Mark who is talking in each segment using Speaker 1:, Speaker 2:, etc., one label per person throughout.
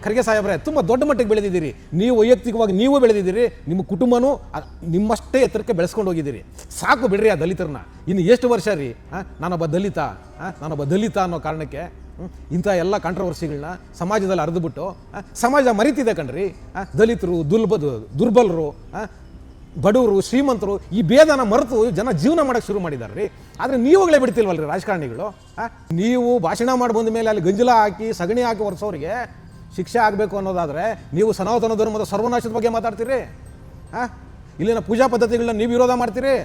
Speaker 1: ಖರ್ಗೆ ಸಾಹೇಬ್ರೆ ತುಂಬ ದೊಡ್ಡ ಮಟ್ಟಿಗೆ ಬೆಳೆದಿದ್ದೀರಿ. ನೀವು ವೈಯಕ್ತಿಕವಾಗಿ ನೀವು ಬೆಳೆದಿದ್ದೀರಿ, ನಿಮ್ಮ ಕುಟುಂಬನೂ ನಿಮ್ಮಷ್ಟೇ ಎತ್ತರಕ್ಕೆ ಬೆಳೆಸ್ಕೊಂಡು ಹೋಗಿದ್ದೀರಿ. ಸಾಕು ಬಿಡ್ರಿ ಆ ದಲಿತರನ್ನ. ಇನ್ನು ಎಷ್ಟು ವರ್ಷ ರೀ ನಾನೊಬ್ಬ ದಲಿತ ಅನ್ನೋ ಕಾರಣಕ್ಕೆ ಇಂಥ ಎಲ್ಲ ಕಾಂಟ್ರವರ್ಸಿಗಳನ್ನ ಸಮಾಜದಲ್ಲಿ ಹರಿದುಬಿಟ್ಟು ಸಮಾಜ ಮರಿತಿದೆ ಕಣ್ರಿ. ದಲಿತರು, ದುರ್ಬಲರು, ಬಡವರು, ಶ್ರೀಮಂತರು ಈ ಭೇದನ ಮರೆತು ಜನ ಜೀವನ ಮಾಡೋಕ್ಕೆ ಶುರು ಮಾಡಿದ್ದಾರೆ ರೀ. ಆದರೆ ನೀವುಗಳೇ ಬಿಡ್ತಿಲ್ವಲ್ರಿ ರಾಜಕಾರಣಿಗಳು. ನೀವು ಭಾಷಣ ಮಾಡಿ ಬಂದ ಮೇಲೆ ಅಲ್ಲಿ ಗಂಜಲ ಹಾಕಿ ಸಗಣಿ ಹಾಕಿ ಒರೆಸೋರಿಗೆ ಶಿಕ್ಷೆ ಆಗಬೇಕು ಅನ್ನೋದಾದರೆ ನೀವು ಸನಾತನ ಧರ್ಮದ ಸರ್ವನಾಶದ ಬಗ್ಗೆ ಮಾತಾಡ್ತೀರಿ. ಇಲ್ಲಿನ ಪೂಜಾ ಪದ್ಧತಿಗಳನ್ನ ನೀವು ವಿರೋಧ ಮಾಡ್ತೀರಿ.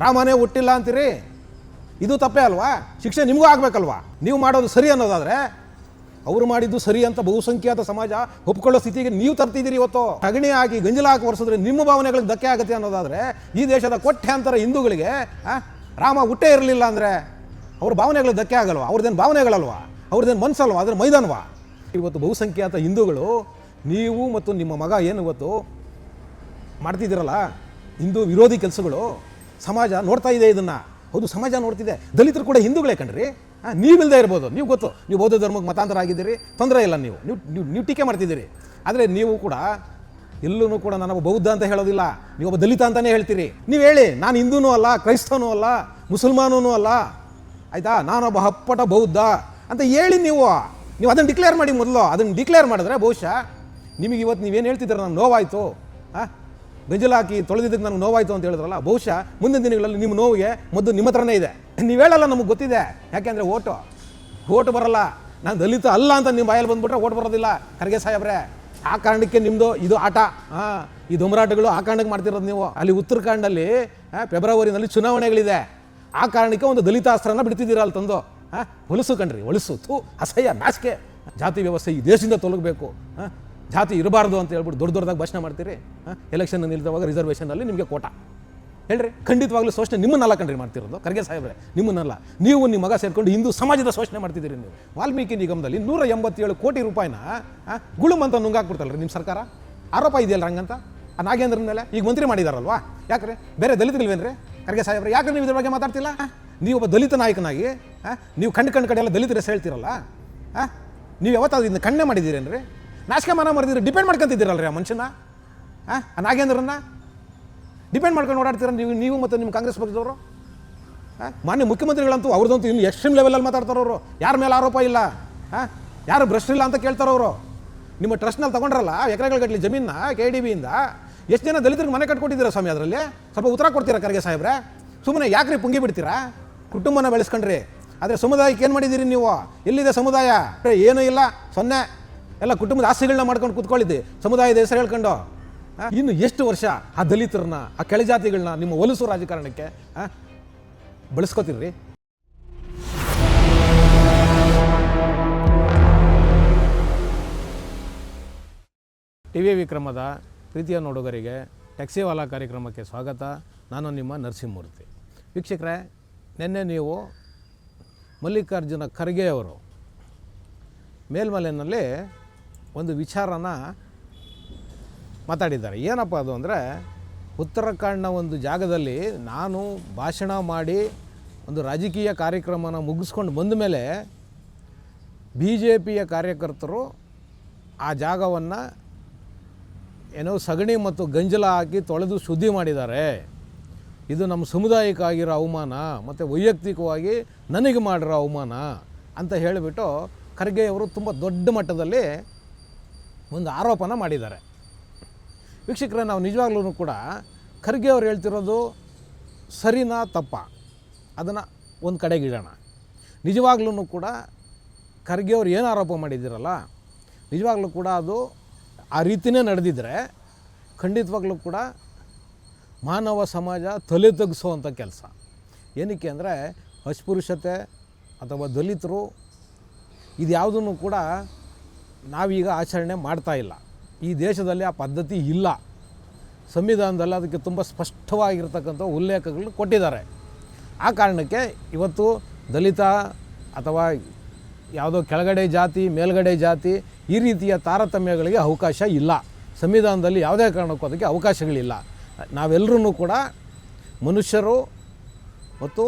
Speaker 1: ರಾಮನೇ ಹುಟ್ಟಿಲ್ಲ ಅಂತೀರಿ. ಇದು ತಪ್ಪೇ ಅಲ್ವಾ? ಶಿಕ್ಷೆ ನಿಮಗೂ ಆಗಬೇಕಲ್ವಾ? ನೀವು ಮಾಡೋದು ಸರಿ ಅನ್ನೋದಾದರೆ ಅವರು ಮಾಡಿದ್ದು ಸರಿ ಅಂತ ಬಹುಸಂಖ್ಯಾತ ಸಮಾಜ ಒಪ್ಕೊಳ್ಳೋ ಸ್ಥಿತಿಗೆ ನೀವು ತರ್ತಿದ್ದೀರಿ. ಇವತ್ತು ಸಗಣಿ ಹಾಕಿ ಗಂಜಲ ಹಾಕಿ ಒರೆಸಿದ್ರೆ ನಿಮ್ಮ ಭಾವನೆಗಳಿಗೆ ಧಕ್ಕೆ ಆಗುತ್ತೆ ಅನ್ನೋದಾದರೆ ಈ ದೇಶದ ಕೋಟ್ಯಾಂತರ ಹಿಂದೂಗಳಿಗೆ ರಾಮ ಹುಟ್ಟೇ ಇರಲಿಲ್ಲ ಅಂದರೆ ಅವ್ರ ಭಾವನೆಗಳಿಗೆ ಧಕ್ಕೆ ಆಗಲ್ವಾ? ಅವ್ರದ್ದೇನು ಭಾವನೆಗಳಲ್ವಾ? ಅವ್ರದ್ದೇನು ಮನಸ್ಸಲ್ವಾ? ಅದ್ರ ಮೈದಾನವಾ? ಇವತ್ತು ಬಹುಸಂಖ್ಯಾತ ಹಿಂದೂಗಳು ನೀವು ಮತ್ತು ನಿಮ್ಮ ಮಗ ಏನು ಇವತ್ತು ಮಾಡ್ತಿದ್ದೀರಲ್ಲ ಹಿಂದೂ ವಿರೋಧಿ ಕೆಲಸಗಳು, ಸಮಾಜ ನೋಡ್ತಾ ಇದೆ ಇದನ್ನು. ಹೌದು, ಸಮಾಜ ನೋಡ್ತಿದೆ. ದಲಿತರು ಕೂಡ ಹಿಂದೂಗಳೇ ಕಣ್ರಿ. ನೀವಿಲ್ಲದೆ ಇರ್ಬೋದು, ನೀವು ಗೊತ್ತು, ನೀವು ಬೌದ್ಧ ಧರ್ಮಕ್ಕೆ ಮತಾಂತರ ಆಗಿದ್ದೀರಿ, ತೊಂದರೆ ಇಲ್ಲ. ನೀವು ಟೀಕೆ ಮಾಡ್ತಿದ್ದೀರಿ. ಆದರೆ ನೀವು ಕೂಡ ಎಲ್ಲೂ ಕೂಡ ನಾನೊಬ್ಬ ಬೌದ್ಧ ಅಂತ ಹೇಳೋದಿಲ್ಲ, ನೀವೊಬ್ಬ ದಲಿತ ಅಂತಲೇ ಹೇಳ್ತೀರಿ. ನೀವು ಹೇಳಿ, ನಾನು ಹಿಂದೂನೂ ಅಲ್ಲ, ಕ್ರೈಸ್ತನೂ ಅಲ್ಲ, ಮುಸಲ್ಮಾನೂ ಅಲ್ಲ, ಆಯಿತಾ, ನಾನೊಬ್ಬ ಹಪ್ಪಟ ಬೌದ್ಧ ಅಂತ ಹೇಳಿ ನೀವು ಅದನ್ನು ಡಿಕ್ಲೇರ್ ಮಾಡಿ. ಮೊದಲು ಅದನ್ನು ಡಿಕ್ಲೇರ್ ಮಾಡಿದ್ರೆ ಬಹುಶಃ ನಿಮಗೆ ಇವತ್ತು ನೀವೇನು ಹೇಳ್ತಿದ್ದೀರ ನನಗೆ ನೋವಾಯಿತು, ಗಂಜಲ ಹಾಕಿ ತೊಳೆದಿದ್ದಕ್ಕೆ ನನಗೆ ನೋವಾಯಿತು ಅಂತ ಹೇಳಿದ್ರಲ್ಲ, ಬಹುಶಃ ಮುಂದಿನ ದಿನಗಳಲ್ಲಿ ನಿಮ್ಮ ನೋವಿಗೆ ಮೊದಲು ನಿಮ್ಮ ಹತ್ರನೇ ಇದೆ. ನೀವು ಹೇಳಲ್ಲ, ನಮಗೆ ಗೊತ್ತಿದೆ. ಯಾಕೆಂದರೆ ಓಟು ಬರಲ್ಲ. ನಾನು ದಲಿತ ಅಲ್ಲ ಅಂತ ನಿಮ್ಮ ಬಾಯಲ್ಲಿ ಬಂದುಬಿಟ್ರೆ ಓಟ್ ಬರೋದಿಲ್ಲ ಖರ್ಗೆ ಸಾಹೇಬ್ರೆ. ಆ ಕಾರಣಕ್ಕೆ ನಿಮ್ಮದು ಇದು ಆಟ, ಈ ದೊಂಬರಾಟಗಳು ಆ ಕಾರಣಕ್ಕೆ ಮಾಡ್ತಿರೋದು ನೀವು. ಅಲ್ಲಿ ಉತ್ತರಾಖಂಡಲ್ಲಿ ಫೆಬ್ರವರಿನಲ್ಲಿ ಚುನಾವಣೆಗಳಿದೆ. ಆ ಕಾರಣಕ್ಕೆ ಒಂದು ದಲಿತ ಅಸ್ತ್ರನ ಬಿಡ್ತಿದ್ದೀರ ಅಲ್ಲಿ ತಂದು. ಹೊಲಸು ಕಣ್ರಿ, ಹೊಲಸು, ಅಸಹ್ಯ, ನಾಚಿಕೆ. ಜಾತಿ ವ್ಯವಸ್ಥೆ ಈ ದೇಶದಿಂದ ತೊಲಗಬೇಕು, ಜಾತಿ ಇರಬಾರ್ದು ಅಂತ ಹೇಳ್ಬಿಟ್ಟು ದೊಡ್ಡದಾಗಿ ಭಾಷಣ ಮಾಡ್ತೀರಿ. ಎಲೆಕ್ಷನ್ ನಿಲ್ತವಾಗ ರಿಸರ್ವೇಷನಲ್ಲಿ ನಿಮಗೆ ಕೋಟ ಹೇಳ್ರಿ. ಖಂಡಿತವಾಗ್ಲೂ ಶೋಷಣೆ ನಿಮ್ಮನ್ನೆಲ್ಲ ಕಣ್ರಿ ಮಾಡ್ತಿರೋದು ಖರ್ಗೆ ಸಾಹೇಬ್ರೆ, ನಿಮ್ಮನ್ನೆಲ್ಲ. ನೀವು ನಿಮ್ಮ ಮಗ ಸೇರಿಕೊಂಡು ಹಿಂದೂ ಸಮಾಜದ ಶೋಷಣೆ ಮಾಡ್ತಿದ್ದೀರಿ. ನೀವು ವಾಲ್ಮೀಕಿ ನಿಗಮದಲ್ಲಿ 187 ಕೋಟಿ ರೂಪಾಯಿನ ಗುಳುಮಂತ ನುಂಗಾಕ್ಬಿಡ್ತಲ್ರಿ ನಿಮ್ಮ ಸರ್ಕಾರ. ಆರೋಪ ಇದೆಯಲ್ಲ ಹಂಗಂತ ಆ ನಾಗೇಂದ್ರನ ಮೇಲೆ. ಈಗ ಮಂತ್ರಿ ಮಾಡಿದಾರಲ್ವಾ, ಯಾಕ್ರೆ ಬೇರೆ ದಲಿತರಿಲ್ವೇನ್ರಿ ಖರ್ಗೆ ಸಾಹೇಬ್ರೆ? ಯಾಕೆ ನೀವು ಇದ್ರ ಬಗ್ಗೆ ಮಾತಾಡ್ತಿಲ್ಲ? ನೀವು ಒಬ್ಬ ದಲಿತ ನಾಯಕನಾಗಿ ನೀವು ಕಡೆ ಎಲ್ಲ ದಲಿತರ ಹೆಸರು ಹೇಳ್ತಿರಲ್ಲ, ನೀವು ಯಾವತ್ತಾದ್ರೂ ಇದನ್ನ ಕಣ್ಣೆ ಮಾಡಿದ್ದೀರೇನ್ರಿ? ನಾಶಕಮಾನ ಮಾಡಿದ್ರೆ ಡಿಪೆಂಡ್ ಮಾಡ್ಕೊಂತಿದ್ದೀರಲ್ರಿ ಆ ಮನುಷ್ಯನ, ಆ ನಾಗೇಂದ್ರನ್ನ ಡಿಪೆಂಡ್ ಮಾಡ್ಕೊಂಡು ಓಡಾಡ್ತೀರ ನೀವು ಮತ್ತು ನಿಮ್ಮ ಕಾಂಗ್ರೆಸ್ ಪಕ್ಷದವರು. ಮಾನ್ಯ ಮುಖ್ಯಮಂತ್ರಿಗಳಂತೂ ಅವ್ರದ್ದಂತೂ ಇನ್ನು ಎಕ್ಸ್ಟ್ರೀಮ್ ಲೆವೆಲಲ್ಲಿ ಮಾತಾಡ್ತಾರವರು. ಯಾರ ಮೇಲೆ ಆರೋಪ ಇಲ್ಲ, ಯಾರು ಭ್ರಷ್ಟಿಲ್ಲ ಅಂತ ಕೇಳ್ತಾರವರು. ನಿಮ್ಮ ಟ್ರಸ್ಟ್ನಲ್ಲಿ ತೊಗೊಂಡ್ರಲ್ಲ ಎಕರೆಗಳ ಗಟ್ಟಲೆ ಜಮೀನ KDBಯಿಂದ, ಎಷ್ಟು ಜನ ದಲಿತರಿಗೆ ಮನೆ ಕಟ್ಕೊಟ್ಟಿದ್ದೀರಾ ಸ್ವಾಮಿ? ಅದರಲ್ಲಿ ಸ್ವಲ್ಪ ಉತ್ತರ ಕೊಡ್ತೀರಾ ಖರ್ಗೆ ಸಾಹೇಬ್ರೆ? ಸುಮ್ಮನೆ ಯಾಕ್ರಿ ಪುಂಗಿ ಬಿಡ್ತೀರಾ? ಕುಟುಂಬನ ಬೆಳೆಸ್ಕೊಂಡ್ರಿ, ಆದರೆ ಸಮುದಾಯಕ್ಕೆ ಏನು ಮಾಡಿದ್ದೀರಿ ನೀವು? ಎಲ್ಲಿದೆ ಸಮುದಾಯ? ಏನೂ ಇಲ್ಲ, 0. ಎಲ್ಲ ಕುಟುಂಬದ ಆಸ್ತಿಗಳನ್ನ ಮಾಡ್ಕೊಂಡು ಕೂತ್ಕೊಳ್ಳಿದ್ದೆ ಸಮುದಾಯದ ಹೆಸರು ಹೇಳ್ಕೊಂಡು. ಇನ್ನು ಎಷ್ಟು ವರ್ಷ ಆ ದಲಿತರನ್ನ, ಆ ಕೆಳಜಾತಿಗಳನ್ನ ನಿಮ್ಮ ಹೊಲಸು ರಾಜಕಾರಣಕ್ಕೆ ಬಳಸ್ಕೋತೀರಿ? TV ವಿಕ್ರಮದ ಪ್ರೀತಿಯ ನೋಡುಗರಿಗೆ ಟ್ಯಾಕ್ಸಿವಾಲಾ ಕಾರ್ಯಕ್ರಮಕ್ಕೆ ಸ್ವಾಗತ. ನಾನು ನಿಮ್ಮ ನರಸಿಂಹಮೂರ್ತಿ. ವೀಕ್ಷಕರೇ, ನಿನ್ನೆ ನೀವು ಮಲ್ಲಿಕಾರ್ಜುನ ಖರ್ಗೆ ಅವರು ಮೇಲ್ಮಲೆಯಲ್ಲಿ ಒಂದು ವಿಚಾರನ ಮಾತಾಡಿದ್ದಾರೆ. ಏನಪ್ಪ ಅದು ಅಂದರೆ, ಉತ್ತರಾಖಂಡ್ನ ಒಂದು ಜಾಗದಲ್ಲಿ ನಾನು ಭಾಷಣ ಮಾಡಿ ಒಂದು ರಾಜಕೀಯ ಕಾರ್ಯಕ್ರಮನ ಮುಗಿಸ್ಕೊಂಡು ಬಂದ ಮೇಲೆ BJPಯ ಕಾರ್ಯಕರ್ತರು ಆ ಜಾಗವನ್ನು ಏನೋ ಸಗಣಿ ಮತ್ತು ಗಂಜಲ ಹಾಕಿ ತೊಳೆದು ಶುದ್ಧಿ ಮಾಡಿದ್ದಾರೆ. ಇದು ನಮ್ಮ ಸಮುದಾಯಕ್ಕಾಗಿರೋ ಅವಮಾನ ಮತ್ತು ವೈಯಕ್ತಿಕವಾಗಿ ನನಗೆ ಮಾಡಿರೋ ಅವಮಾನ ಅಂತ ಹೇಳಿಬಿಟ್ಟು ಖರ್ಗೆ ಅವರು ತುಂಬ ದೊಡ್ಡ ಮಟ್ಟದಲ್ಲಿ ಒಂದು ಆರೋಪನ ಮಾಡಿದ್ದಾರೆ. ವೀಕ್ಷಕರೇ, ನಾವು ನಿಜವಾಗ್ಲೂ ಕೂಡ ಖರ್ಗೆ ಅವ್ರು ಹೇಳ್ತಿರೋದು ಸರಿನಾ ತಪ್ಪ ಅದನ್ನು ಒಂದು ಕಡೆಗಿಡೋಣ. ನಿಜವಾಗ್ಲೂ ಕೂಡ ಖರ್ಗೆ ಅವ್ರು ಏನು ಆರೋಪ ಮಾಡಿದ್ದೀರಲ್ಲ, ನಿಜವಾಗ್ಲೂ ಕೂಡ ಅದು ಆ ರೀತಿಯೇ ನಡೆದಿದ್ದರೆ ಖಂಡಿತವಾಗ್ಲೂ ಕೂಡ ಮಾನವ ಸಮಾಜ ತಲೆ ತಗ್ಗಿಸೋವಂಥ ಕೆಲಸ. ಏನಕ್ಕೆ ಅಂದರೆ, ಅಸ್ಪೃಶ್ಯತೆ ಅಥವಾ ದಲಿತರು ಇದು ಯಾವುದನ್ನು ಕೂಡ ನಾವೀಗ ಆಚರಣೆ ಮಾಡ್ತಾ ಇಲ್ಲ. ಈ ದೇಶದಲ್ಲಿ ಆ ಪದ್ಧತಿ ಇಲ್ಲ. ಸಂವಿಧಾನದಲ್ಲಿ ಅದಕ್ಕೆ ತುಂಬ ಸ್ಪಷ್ಟವಾಗಿರ್ತಕ್ಕಂಥ ಉಲ್ಲೇಖಗಳು ಕೊಟ್ಟಿದ್ದಾರೆ. ಆ ಕಾರಣಕ್ಕೆ ಇವತ್ತು ದಲಿತ ಅಥವಾ ಯಾವುದೋ ಕೆಳಗಡೆ ಜಾತಿ ಮೇಲ್ಗಡೆ ಜಾತಿ ಈ ರೀತಿಯ ತಾರತಮ್ಯಗಳಿಗೆ ಅವಕಾಶ ಇಲ್ಲ. ಸಂವಿಧಾನದಲ್ಲಿ ಯಾವುದೇ ಕಾರಣಕ್ಕೂ ಅದಕ್ಕೆ ಅವಕಾಶಗಳಿಲ್ಲ. ನಾವೆಲ್ಲರೂ ಕೂಡ ಮನುಷ್ಯರು ಮತ್ತು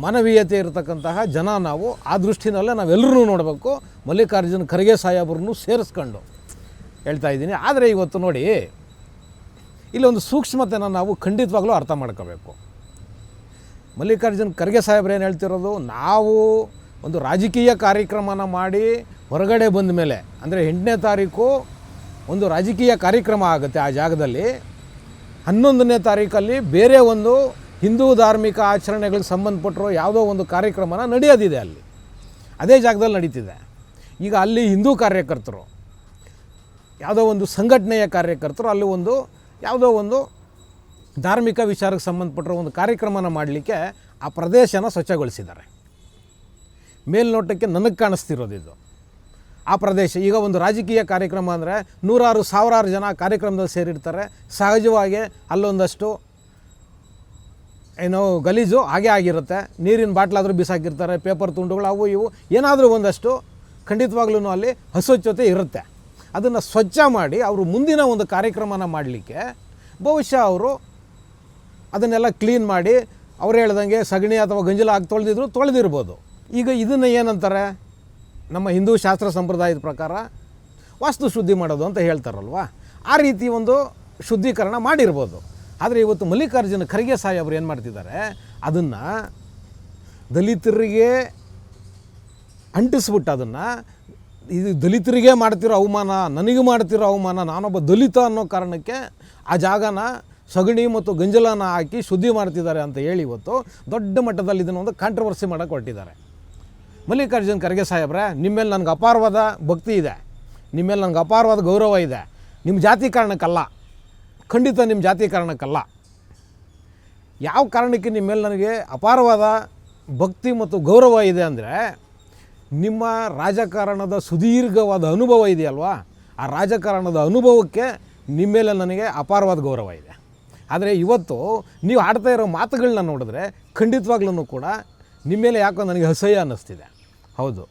Speaker 1: ಮಾನವೀಯತೆ ಇರತಕ್ಕಂತಹ ಜನ ನಾವು. ಆ ದೃಷ್ಟಿನಲ್ಲೇ ನಾವೆಲ್ಲರೂ ನೋಡಬೇಕು, ಮಲ್ಲಿಕಾರ್ಜುನ ಖರ್ಗೆ ಸಾಹೇಬ್ರನ್ನು ಸೇರಿಸ್ಕೊಂಡು ಹೇಳ್ತಾ ಇದ್ದೀನಿ. ಆದರೆ ಇವತ್ತು ನೋಡಿ, ಇಲ್ಲೊಂದು ಸೂಕ್ಷ್ಮತೆನ ನಾವು ಖಂಡಿತವಾಗ್ಲೂ ಅರ್ಥ ಮಾಡ್ಕೋಬೇಕು. ಮಲ್ಲಿಕಾರ್ಜುನ ಖರ್ಗೆ ಸಾಹೇಬ್ರು ಏನು ಹೇಳ್ತಿರೋದು, ನಾವು ಒಂದು ರಾಜಕೀಯ ಕಾರ್ಯಕ್ರಮನ ಮಾಡಿ ಹೊರಗಡೆ ಬಂದ ಮೇಲೆ, ಅಂದರೆ 8ನೇ ತಾರೀಕು ಒಂದು ರಾಜಕೀಯ ಕಾರ್ಯಕ್ರಮ ಆಗುತ್ತೆ ಆ ಜಾಗದಲ್ಲಿ, 11ನೇ ತಾರೀಕಲ್ಲಿ ಬೇರೆ ಒಂದು ಹಿಂದೂ ಧಾರ್ಮಿಕ ಆಚರಣೆಗಳಿಗೆ ಸಂಬಂಧಪಟ್ಟಿರೋ ಯಾವುದೋ ಒಂದು ಕಾರ್ಯಕ್ರಮನ ನಡೆಯೋದಿದೆ ಅಲ್ಲಿ, ಅದೇ ಜಾಗದಲ್ಲಿ ನಡೀತಿದೆ. ಈಗ ಅಲ್ಲಿ ಹಿಂದೂ ಕಾರ್ಯಕರ್ತರು, ಯಾವುದೋ ಒಂದು ಸಂಘಟನೆಯ ಕಾರ್ಯಕರ್ತರು ಅಲ್ಲಿ ಯಾವುದೋ ಒಂದು ಧಾರ್ಮಿಕ ವಿಚಾರಕ್ಕೆ ಸಂಬಂಧಪಟ್ಟಿರೋ ಒಂದು ಕಾರ್ಯಕ್ರಮನ ಮಾಡಲಿಕ್ಕೆ ಆ ಪ್ರದೇಶನ ಸ್ವಚ್ಛಗೊಳಿಸಿದ್ದಾರೆ. ಮೇಲ್ನೋಟಕ್ಕೆ ನನಗೆ ಕಾಣಿಸ್ತಿರೋದಿದ್ದು ಆ ಪ್ರದೇಶ. ಈಗ ಒಂದು ರಾಜಕೀಯ ಕಾರ್ಯಕ್ರಮ ಅಂದರೆ ನೂರಾರು ಸಾವಿರಾರು ಜನ ಕಾರ್ಯಕ್ರಮದಲ್ಲಿ ಸೇರಿರ್ತಾರೆ. ಸಹಜವಾಗಿ ಅಲ್ಲೊಂದಷ್ಟು ಏನೋ ಗಲೀಜು ಹಾಗೇ ಆಗಿರುತ್ತೆ. ನೀರಿನ ಬಾಟ್ಲಾದರೂ ಬಿಸಾಕಿರ್ತಾರೆ, ಪೇಪರ್ ತುಂಡುಗಳು ಅವು ಇವು ಏನಾದರೂ ಒಂದಷ್ಟು ಖಂಡಿತವಾಗ್ಲೂ ಅಲ್ಲಿ ಅಸ್ವಚ್ಛತೆ ಇರುತ್ತೆ. ಅದನ್ನು ಸ್ವಚ್ಛ ಮಾಡಿ ಅವರು ಮುಂದಿನ ಒಂದು ಕಾರ್ಯಕ್ರಮನ ಮಾಡಲಿಕ್ಕೆ ಬಹುಶಃ ಅವರು ಅದನ್ನೆಲ್ಲ ಕ್ಲೀನ್ ಮಾಡಿ ಅವ್ರು ಹೇಳ್ದಂಗೆ ಸಗಣಿ ಅಥವಾ ಗಂಜಲ ಹಾಕಿ ತೊಳೆದಿರ್ಬೋದು. ಈಗ ಇದನ್ನು ಏನಂತಾರೆ, ನಮ್ಮ ಹಿಂದೂ ಶಾಸ್ತ್ರ ಸಂಪ್ರದಾಯದ ಪ್ರಕಾರ ವಾಸ್ತು ಶುದ್ಧಿ ಮಾಡೋದು ಅಂತ ಹೇಳ್ತಾರಲ್ವ, ಆ ರೀತಿ ಒಂದು ಶುದ್ಧೀಕರಣ ಮಾಡಿರ್ಬೋದು. ಆದರೆ ಇವತ್ತು ಮಲ್ಲಿಕಾರ್ಜುನ ಖರ್ಗೆ ಸಾಹೇಬ್ರು ಏನು ಮಾಡ್ತಿದ್ದಾರೆ, ಅದನ್ನು ದಲಿತರಿಗೆ ಅಂಟಿಸ್ಬಿಟ್ಟು ಅದನ್ನು ಇದು ದಲಿತರಿಗೆ ಮಾಡ್ತಿರೋ ಅವಮಾನ, ನನಗೆ ಮಾಡ್ತಿರೋ ಅವಮಾನ, ನಾನೊಬ್ಬ ದಲಿತ ಅನ್ನೋ ಕಾರಣಕ್ಕೆ ಆ ಜಾಗನ ಸಗಣಿ ಮತ್ತು ಗಂಜಲನ ಹಾಕಿ ಶುದ್ಧಿ ಮಾಡ್ತಿದ್ದಾರೆ ಅಂತ ಹೇಳಿ ಇವತ್ತು ದೊಡ್ಡ ಮಟ್ಟದಲ್ಲಿ ಇದನ್ನು ಒಂದು ಕಾಂಟ್ರವರ್ಸಿ ಮಾಡೋಕ್ಕೆ ಹೊರಟಿದ್ದಾರೆ. ಮಲ್ಲಿಕಾರ್ಜುನ ಖರ್ಗೆ ಸಾಹೇಬ್ರೆ, ನಿಮ್ಮ ಮೇಲೆ ನನಗೆ ಅಪಾರವಾದ ಭಕ್ತಿ ಇದೆ, ನಿಮ್ಮ ಮೇಲೆ ನನಗೆ ಅಪಾರವಾದ ಗೌರವ ಇದೆ. ನಿಮ್ಮ ಜಾತಿ ಕಾರಣಕ್ಕಲ್ಲ, ಖಂಡಿತ ನಿಮ್ಮ ಜಾತಿ ಕಾರಣಕ್ಕಲ್ಲ. ಯಾವ ಕಾರಣಕ್ಕೆ ನಿಮ್ಮ ಮೇಲೆ ನನಗೆ ಅಪಾರವಾದ ಭಕ್ತಿ ಮತ್ತು ಗೌರವ ಇದೆ ಅಂದರೆ, ನಿಮ್ಮ ರಾಜಕಾರಣದ ಸುದೀರ್ಘವಾದ ಅನುಭವ ಇದೆಯಲ್ವ, ಆ ರಾಜಕಾರಣದ ಅನುಭವಕ್ಕೆ ನಿಮ್ಮ ಮೇಲೆ ನನಗೆ ಅಪಾರವಾದ ಗೌರವ ಇದೆ. ಆದರೆ ಇವತ್ತು ನೀವು ಆಡ್ತಾ ಇರೋ ಮಾತುಗಳನ್ನ ನೋಡಿದ್ರೆ ಖಂಡಿತವಾಗ್ಲೂ ಕೂಡ ನಿಮ್ಮ ಮೇಲೆ ಯಾಕೋ ನನಗೆ ಅಸಹ್ಯ ಅನ್ನಿಸ್ತಿದೆ. ಹೌದು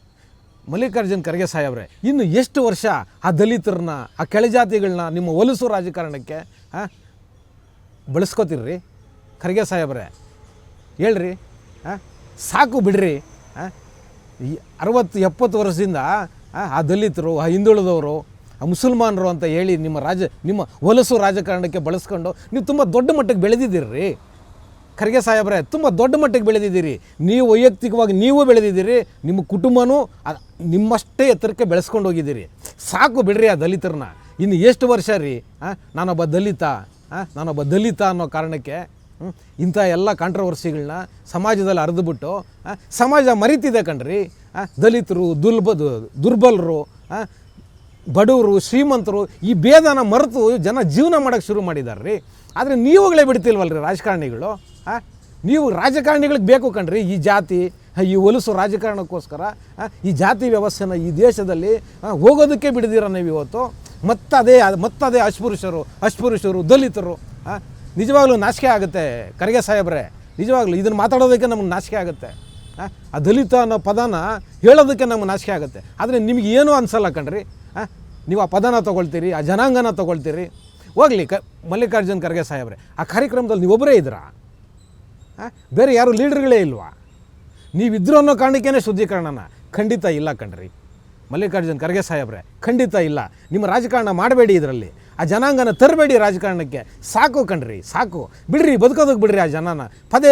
Speaker 1: ಮಲ್ಲಿಕಾರ್ಜುನ ಖರ್ಗೆ ಸಾಹೇಬ್ರೆ, ಇನ್ನು ಎಷ್ಟು ವರ್ಷ ಆ ದಲಿತರನ್ನ, ಆ ಕೆಳಜಾತಿಗಳನ್ನ ನಿಮ್ಮ ಹೊಲಸು ರಾಜಕಾರಣಕ್ಕೆ ಬಳಸ್ಕೋತಿರ್ರಿ? ಖರ್ಗೆ ಸಾಹೇಬ್ರೆ ಹೇಳ್ರಿ, ಸಾಕು ಬಿಡ್ರಿ. 60-70 ವರ್ಷದಿಂದ ಆ ದಲಿತರು, ಆ ಹಿಂದುಳಿದವರು, ಆ ಮುಸಲ್ಮಾನರು ಅಂತ ಹೇಳಿ ನಿಮ್ಮ ಹೊಲಸು ರಾಜಕಾರಣಕ್ಕೆ ಬಳಸ್ಕೊಂಡು ನೀವು ತುಂಬ ದೊಡ್ಡ ಮಟ್ಟಕ್ಕೆ ಬೆಳೆದಿದ್ದೀರಿ. ಖರ್ಗೆ ಸಾಹೇಬ್ರೆ, ತುಂಬ ದೊಡ್ಡ ಮಟ್ಟಿಗೆ ಬೆಳೆದಿದ್ದೀರಿ. ನೀವು ವೈಯಕ್ತಿಕವಾಗಿ ನೀವು ಬೆಳೆದಿದ್ದೀರಿ, ನಿಮ್ಮ ಕುಟುಂಬನೂ ನಿಮ್ಮಷ್ಟೇ ಎತ್ತರಕ್ಕೆ ಬೆಳೆಸ್ಕೊಂಡು ಹೋಗಿದ್ದೀರಿ. ಸಾಕು ಬಿಡ್ರಿ ಆ ದಲಿತರನ್ನ. ಇನ್ನು ಎಷ್ಟು ವರ್ಷ ರೀ ನಾನೊಬ್ಬ ದಲಿತ ಅನ್ನೋ ಕಾರಣಕ್ಕೆ ಇಂಥ ಎಲ್ಲ ಕಾಂಟ್ರವರ್ಸಿಗಳನ್ನ ಸಮಾಜದಲ್ಲಿ ಹರಿದುಬಿಟ್ಟು ಸಮಾಜ ಮರಿತಿದೆ ಕಣ್ರಿ. ದಲಿತರು, ದುರ್ಬಲರು, ಬಡವರು, ಶ್ರೀಮಂತರು, ಈ ಭೇದನ ಮರೆತು ಜನ ಜೀವನ ಮಾಡೋಕ್ಕೆ ಶುರು ಮಾಡಿದ್ದಾರೆ ರೀ. ಆದರೆ ನೀವುಗಳೇ ಬಿಡ್ತಿಲ್ವಲ್ರಿ ರಾಜಕಾರಣಿಗಳು. ನೀವು ರಾಜಕಾರಣಿಗಳಿಗೆ ಬೇಕು ಕಣ್ರಿ ಈ ಜಾತಿ, ಈ ಹೊಲಸು ರಾಜಕಾರಣಕ್ಕೋಸ್ಕರ ಈ ಜಾತಿ ವ್ಯವಸ್ಥೆನ ಈ ದೇಶದಲ್ಲಿ ಹೋಗೋದಕ್ಕೆ ಬಿಡ್ದಿರ ನೀವು ಇವತ್ತು. ಮತ್ತದೇ ಅಸ್ಪೃಶ್ಯರು, ದಲಿತರು. ನಿಜವಾಗ್ಲೂ ನಾಚಿಕೆ ಆಗುತ್ತೆ ಖರ್ಗೆ ಸಾಹೇಬ್ರೆ, ನಿಜವಾಗ್ಲೂ ಇದನ್ನು ಮಾತಾಡೋದಕ್ಕೆ ನಮಗೆ ನಾಚಿಕೆ ಆಗುತ್ತೆ. ಆ ದಲಿತ ಅನ್ನೋ ಪದನ ಹೇಳೋದಕ್ಕೆ ನಮಗೆ ನಾಚಿಕೆ ಆಗುತ್ತೆ. ಆದರೆ ನಿಮಗೆ ಏನೂ ಅನಿಸಲ್ಲ ಕಣ್ರಿ. ನೀವು ಆ ಪದನ ತೊಗೊಳ್ತೀರಿ, ಆ ಜನಾಂಗನ ತೊಗೊಳ್ತೀರಿ. ಹೋಗಲಿ ಮಲ್ಲಿಕಾರ್ಜುನ ಖರ್ಗೆ ಸಾಹೇಬ್ರೆ, ಆ ಕಾರ್ಯಕ್ರಮದಲ್ಲಿ ನೀವೊಬ್ಬರೇ ಇದ್ದೀರಾ? ಬೇರೆ ಯಾರು ಲೀಡರ್ಗಳೇ ಇಲ್ವಾ? ನೀವಿದ್ರು ಅನ್ನೋ ಕಾರಣಕ್ಕೇ ಶುದ್ಧೀಕರಣನ? ಖಂಡಿತ ಇಲ್ಲ ಕಣ್ರಿ ಮಲ್ಲಿಕಾರ್ಜುನ ಖರ್ಗೆ ಸಾಹೇಬ್ರೆ, ಖಂಡಿತ ಇಲ್ಲ. ನಿಮ್ಮ ರಾಜಕಾರಣ ಮಾಡಬೇಡಿ, ಇದರಲ್ಲಿ ಆ ಜನಾಂಗನ ತರಬೇಡಿ ರಾಜಕಾರಣಕ್ಕೆ. ಸಾಕು ಕಣ್ರಿ, ಸಾಕು ಬಿಡ್ರಿ, ಬದುಕೋದಕ್ಕೆ ಬಿಡ್ರಿ ಆ ಜನನ. ಪದೇ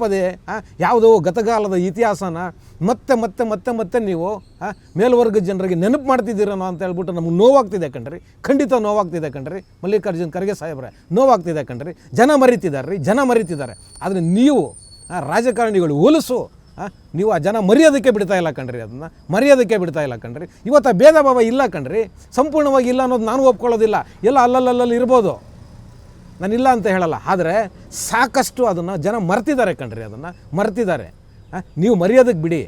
Speaker 1: ಪದೇ ಯಾವುದೋ ಗತಕಾಲದ ಇತಿಹಾಸನ ಮತ್ತೆ ನೀವು ಮೇಲ್ವರ್ಗದ ಜನರಿಗೆ ನೆನಪು ಮಾಡ್ತಿದ್ದೀರನೋ ಅಂತ ಹೇಳ್ಬಿಟ್ಟು ನಮ್ಗೆ ನೋವಾಗ್ತಿದೆ ಕಣ್ರಿ. ಖಂಡಿತ ನೋವಾಗ್ತಿದೆ ಕಣ್ರಿ ಮಲ್ಲಿಕಾರ್ಜುನ ಖರ್ಗೆ ಸಾಹೇಬ್ರೆ, ನೋವಾಗ್ತಿದೆ ಕಣ್ರಿ. ಜನ ಮರಿತಿದ್ದಾರೆ. ಆದರೆ ನೀವು ರಾಜಕಾರಣಿಗಳು ಹೊಲಸು, ನೀವು ಆ ಜನ ಮರ್ಯಾದಕ್ಕೆ ಬಿಡ್ತಾ ಇಲ್ಲ ಕಣ್ರಿ, ಅದನ್ನು ಮರ್ಯಾದಕ್ಕೆ ಬಿಡ್ತಾ ಇಲ್ಲ ಕಣ್ರಿ. ಇವತ್ತು ಆ ಭೇದ ಭಾವ ಇಲ್ಲ ಕಣ್ರಿ, ಸಂಪೂರ್ಣವಾಗಿ ಇಲ್ಲ ಅನ್ನೋದು ನಾನು ಒಪ್ಕೊಳ್ಳೋದಿಲ್ಲ. ಎಲ್ಲ ಅಲ್ಲಲ್ಲಿ ಇರ್ಬೋದು, ನಾನಿಲ್ಲ ಅಂತ ಹೇಳಲ್ಲ. ಆದರೆ ಸಾಕಷ್ಟು ಅದನ್ನು ಜನ ಮರ್ತಿದ್ದಾರೆ ಕಣ್ರಿ, ಅದನ್ನು ಮರ್ತಿದ್ದಾರೆ. ನೀವು ಮರ್ಯಾದಕ್ಕೆ ಬಿಡಿ,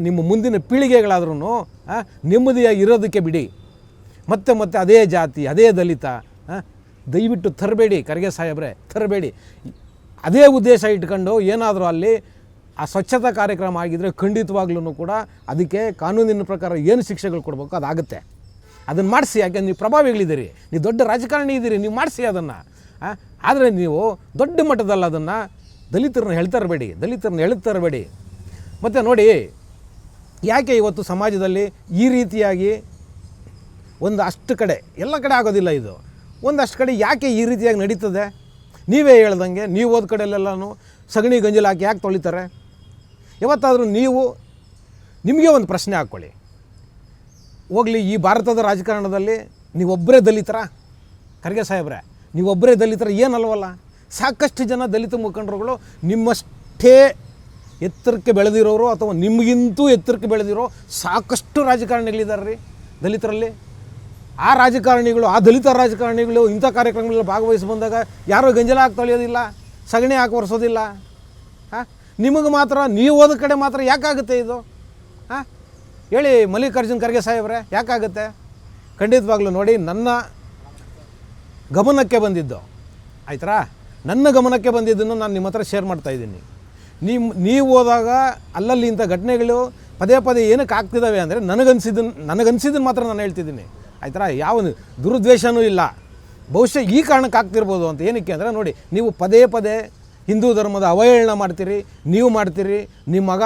Speaker 1: ನಿಮ್ಮ ಮುಂದಿನ ಪೀಳಿಗೆಗಳಾದ್ರೂ ನೆಮ್ಮದಿಯಾಗಿ ಇರೋದಕ್ಕೆ ಬಿಡಿ. ಮತ್ತೆ ಅದೇ ಜಾತಿ, ಅದೇ ದಲಿತ ದಯವಿಟ್ಟು ತರಬೇಡಿ ಖರ್ಗೆ ಸಾಹೇಬ್ರೆ, ತರಬೇಡಿ. ಅದೇ ಉದ್ದೇಶ ಇಟ್ಕೊಂಡು ಏನಾದರೂ ಅಲ್ಲಿ ಆ ಸ್ವಚ್ಛತಾ ಕಾರ್ಯಕ್ರಮ ಆಗಿದ್ದರೆ ಖಂಡಿತವಾಗ್ಲೂ ಕೂಡ ಅದಕ್ಕೆ ಕಾನೂನಿನ ಪ್ರಕಾರ ಏನು ಶಿಕ್ಷೆಗಳು ಕೊಡಬೇಕು ಅದಾಗುತ್ತೆ. ಅದನ್ನು ಮಾಡಿಸಿ. ಯಾಕೆ ನೀವು ಪ್ರಭಾವಿಗಳಿದ್ದೀರಿ, ನೀವು ದೊಡ್ಡ ರಾಜಕಾರಣಿ ಇದ್ದೀರಿ, ನೀವು ಮಾಡಿಸಿ ಅದನ್ನು. ಆದರೆ ನೀವು ದೊಡ್ಡ ಮಟ್ಟದಲ್ಲಿ ಅದನ್ನು ದಲಿತರನ್ನ ಹೇಳ್ತಾ ಇರಬೇಡಿ. ಮತ್ತು ನೋಡಿ, ಯಾಕೆ ಇವತ್ತು ಸಮಾಜದಲ್ಲಿ ಈ ರೀತಿಯಾಗಿ ಒಂದಷ್ಟು ಕಡೆ, ಎಲ್ಲ ಕಡೆ ಆಗೋದಿಲ್ಲ ಇದು, ಒಂದಷ್ಟು ಕಡೆ ಯಾಕೆ ಈ ರೀತಿಯಾಗಿ ನಡೀತದೆ? ನೀವೇ ಹೇಳ್ದಂಗೆ ನೀವು ಹೋದ ಕಡೆಯಲ್ಲೆಲ್ಲನೂ ಸಗಣಿ ಗಂಜಲು ಹಾಕಿ ಯಾಕೆ ತೊಳಿತಾರೆ? ಯಾವತ್ತಾದರೂ ನಿಮಗೆ ಒಂದು ಪ್ರಶ್ನೆ ಹಾಕ್ಕೊಳ್ಳಿ. ಹೋಗಲಿ, ಈ ಭಾರತದ ರಾಜಕಾರಣದಲ್ಲಿ ನೀವೊಬ್ಬರೇ ದಲಿತರ? ಖರ್ಗೆ ಸಾಹೇಬ್ರೆ, ನೀವೊಬ್ಬರೇ ದಲಿತರ ಏನಲ್ವಲ್ಲ? ಸಾಕಷ್ಟು ಜನ ದಲಿತ ಮುಖಂಡರುಗಳು ನಿಮ್ಮಷ್ಟೇ ಎತ್ತರಕ್ಕೆ ಬೆಳೆದಿರೋರು ಅಥವಾ ನಿಮಗಿಂತೂ ಎತ್ತರಕ್ಕೆ ಬೆಳೆದಿರೋ ಸಾಕಷ್ಟು ರಾಜಕಾರಣಿಗಳಿದ್ದಾರೆ ರೀ ದಲಿತರಲ್ಲಿ. ಆ ದಲಿತ ರಾಜಕಾರಣಿಗಳು ಇಂಥ ಕಾರ್ಯಕ್ರಮಗಳಲ್ಲಿ ಭಾಗವಹಿಸಿ ಬಂದಾಗ ಯಾರೂ ಗಂಜಲ ಹಾಕಿ ತೊಳೆಯೋದಿಲ್ಲ, ಸಗಣಿ ಹಾಕಿ ಒರೆಸೋದಿಲ್ಲ. ನಿಮಗೆ ಮಾತ್ರ, ನೀವು ಹೋದ ಕಡೆ ಮಾತ್ರ ಯಾಕಾಗುತ್ತೆ ಇದು? ಹೇಳಿ ಮಲ್ಲಿಕಾರ್ಜುನ್ ಖರ್ಗೆ ಸಾಹೇಬ್ರೆ, ಯಾಕಾಗುತ್ತೆ? ಖಂಡಿತವಾಗ್ಲೂ ನೋಡಿ, ನನ್ನ ಗಮನಕ್ಕೆ ಬಂದಿದ್ದು ಆಯ್ತಾ, ನನ್ನ ಗಮನಕ್ಕೆ ಬಂದಿದ್ದನ್ನು ನಾನು ನಿಮ್ಮ ಹತ್ರ ಶೇರ್ ಮಾಡ್ತಾಯಿದ್ದೀನಿ. ನೀವು ಹೋದಾಗ ಅಲ್ಲಲ್ಲಿ ಇಂಥ ಘಟನೆಗಳು ಪದೇ ಪದೇ ಏನಕ್ಕೆ ಆಗ್ತಿದ್ದಾವೆ ಅಂದರೆ ನನಗನ್ಸಿದ್ದನ್ನು ಮಾತ್ರ ನಾನು ಹೇಳ್ತಿದ್ದೀನಿ ಆಯ್ತಾ. ಯಾವ ದುರುದ್ದೇಶನೂ ಇಲ್ಲ. ಬಹುಶಃ ಈ ಕಾರಣಕ್ಕೆ ಆಗ್ತಿರ್ಬೋದು ಅಂತ. ಏನಕ್ಕೆ ಅಂದರೆ ನೋಡಿ, ನೀವು ಪದೇ ಪದೇ ಹಿಂದೂ ಧರ್ಮದ ಅವಹೇಳನ ಮಾಡ್ತೀರಿ, ನೀವು ಮಾಡ್ತೀರಿ. ನಿಮ್ಮ ಮಗ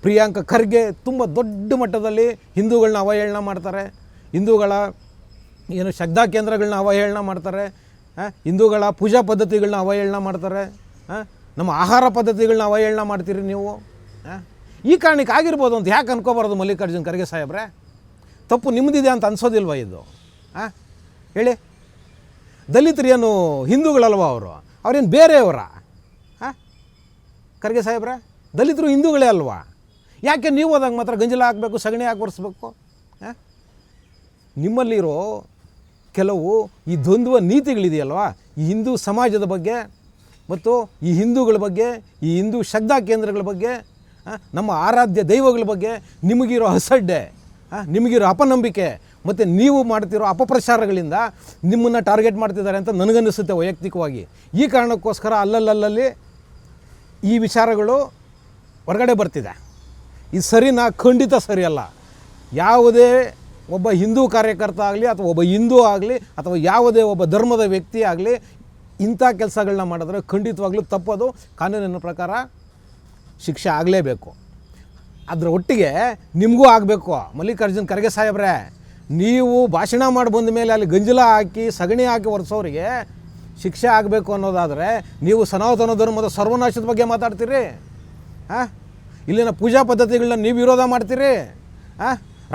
Speaker 1: ಪ್ರಿಯಾಂಕ ಖರ್ಗೆ ತುಂಬ ದೊಡ್ಡ ಮಟ್ಟದಲ್ಲಿ ಹಿಂದೂಗಳನ್ನ ಅವಹೇಳನ ಮಾಡ್ತಾರೆ, ಹಿಂದೂಗಳ ಶ್ರದ್ಧಾ ಕೇಂದ್ರಗಳನ್ನ ಅವಹೇಳನ ಮಾಡ್ತಾರೆ, ಹಿಂದೂಗಳ ಪೂಜಾ ಪದ್ಧತಿಗಳನ್ನ ಅವಹೇಳನ ಮಾಡ್ತಾರೆ, ನಮ್ಮ ಆಹಾರ ಪದ್ಧತಿಗಳನ್ನ ಅವಹೇಳನ ಮಾಡ್ತೀರಿ ನೀವು. ಈ ಕಾರಣಕ್ಕೆ ಆಗಿರ್ಬೋದು ಅಂತ ಯಾಕೆ ಅನ್ಕೋಬಾರ್ದು ಮಲ್ಲಿಕಾರ್ಜುನ್ ಖರ್ಗೆ ಸಾಹೇಬ್ರೆ? ತಪ್ಪು ನಿಮ್ಮದಿದೆ ಅಂತ ಅನ್ಸೋದಿಲ್ವ ಇದು? ಹೇಳಿ, ದಲಿತರು ಏನು ಹಿಂದೂಗಳಲ್ವ ಅವ್ರೇನು ಬೇರೆಯವರ? ಖರ್ಗೆ ಸಾಹೇಬ್ರೆ, ದಲಿತರು ಹಿಂದೂಗಳೇ ಅಲ್ವಾ? ಯಾಕೆ ನೀವು ಹೋದಾಗ ಮಾತ್ರ ಗಂಜಲ ಹಾಕಬೇಕು, ಸಗಣಿ ಹಾಕಿ ಒರೆಸ್ಬೇಕು? ನಿಮ್ಮಲ್ಲಿರೋ ಕೆಲವು ಈ ದ್ವಂದ್ವ ನೀತಿಗಳಿದೆಯಲ್ವ, ಈ ಹಿಂದೂ ಸಮಾಜದ ಬಗ್ಗೆ ಮತ್ತು ಈ ಹಿಂದೂಗಳ ಬಗ್ಗೆ, ಈ ಹಿಂದೂ ಶ್ರದ್ಧಾ ಕೇಂದ್ರಗಳ ಬಗ್ಗೆ, ನಮ್ಮ ಆರಾಧ್ಯ ದೈವಗಳ ಬಗ್ಗೆ ನಿಮಗಿರೋ ಅಸಡ್ಡೆ, ನಿಮಗಿರೋ ಅಪನಂಬಿಕೆ ಮತ್ತು ನೀವು ಮಾಡ್ತಿರೋ ಅಪಪ್ರಚಾರಗಳಿಂದ ನಿಮ್ಮನ್ನು ಟಾರ್ಗೆಟ್ ಮಾಡ್ತಿದ್ದಾರೆ ಅಂತ ನನಗನ್ನಿಸುತ್ತೆ ವೈಯಕ್ತಿಕವಾಗಿ. ಈ ಕಾರಣಕ್ಕೋಸ್ಕರ ಅಲ್ಲಲ್ಲಿ ಈ ವಿಚಾರಗಳು ಹೊರಗಡೆ ಬರ್ತಿದೆ. ಇದು ಸರಿನಾ? ಖಂಡಿತ ಸರಿಯಲ್ಲ. ಯಾವುದೇ ಒಬ್ಬ ಹಿಂದೂ ಕಾರ್ಯಕರ್ತ ಆಗಲಿ ಅಥವಾ ಒಬ್ಬ ಹಿಂದೂ ಆಗಲಿ ಅಥವಾ ಯಾವುದೇ ಒಬ್ಬ ಧರ್ಮದ ವ್ಯಕ್ತಿ ಆಗಲಿ ಇಂಥ ಕೆಲಸಗಳನ್ನ ಮಾಡಿದ್ರೆ ಖಂಡಿತವಾಗ್ಲೂ ತಪ್ಪದು. ಕಾನೂನಿನ ಪ್ರಕಾರ ಶಿಕ್ಷೆ ಆಗಲೇಬೇಕು. ಅದರ ಒಟ್ಟಿಗೆ ನಿಮಗೂ ಆಗಬೇಕು. ಮಲ್ಲಿಕಾರ್ಜುನ್ ಖರ್ಗೆ ಸಾಹೇಬ್ರೆ, ನೀವು ಭಾಷಣ ಮಾಡಿ ಬಂದ ಮೇಲೆ ಅಲ್ಲಿ ಗಂಜಲ ಹಾಕಿ ಸಗಣಿ ಹಾಕಿ ಒರೆಸೋರಿಗೆ ಶಿಕ್ಷೆ ಆಗಬೇಕು ಅನ್ನೋದಾದರೆ ನೀವು ಸನಾತನ ಧರ್ಮದ ಸರ್ವನಾಶದ ಬಗ್ಗೆ ಮಾತಾಡ್ತೀರಿ. ಇಲ್ಲಿನ ಪೂಜಾ ಪದ್ಧತಿಗಳನ್ನ ನೀವು ವಿರೋಧ ಮಾಡ್ತೀರಿ.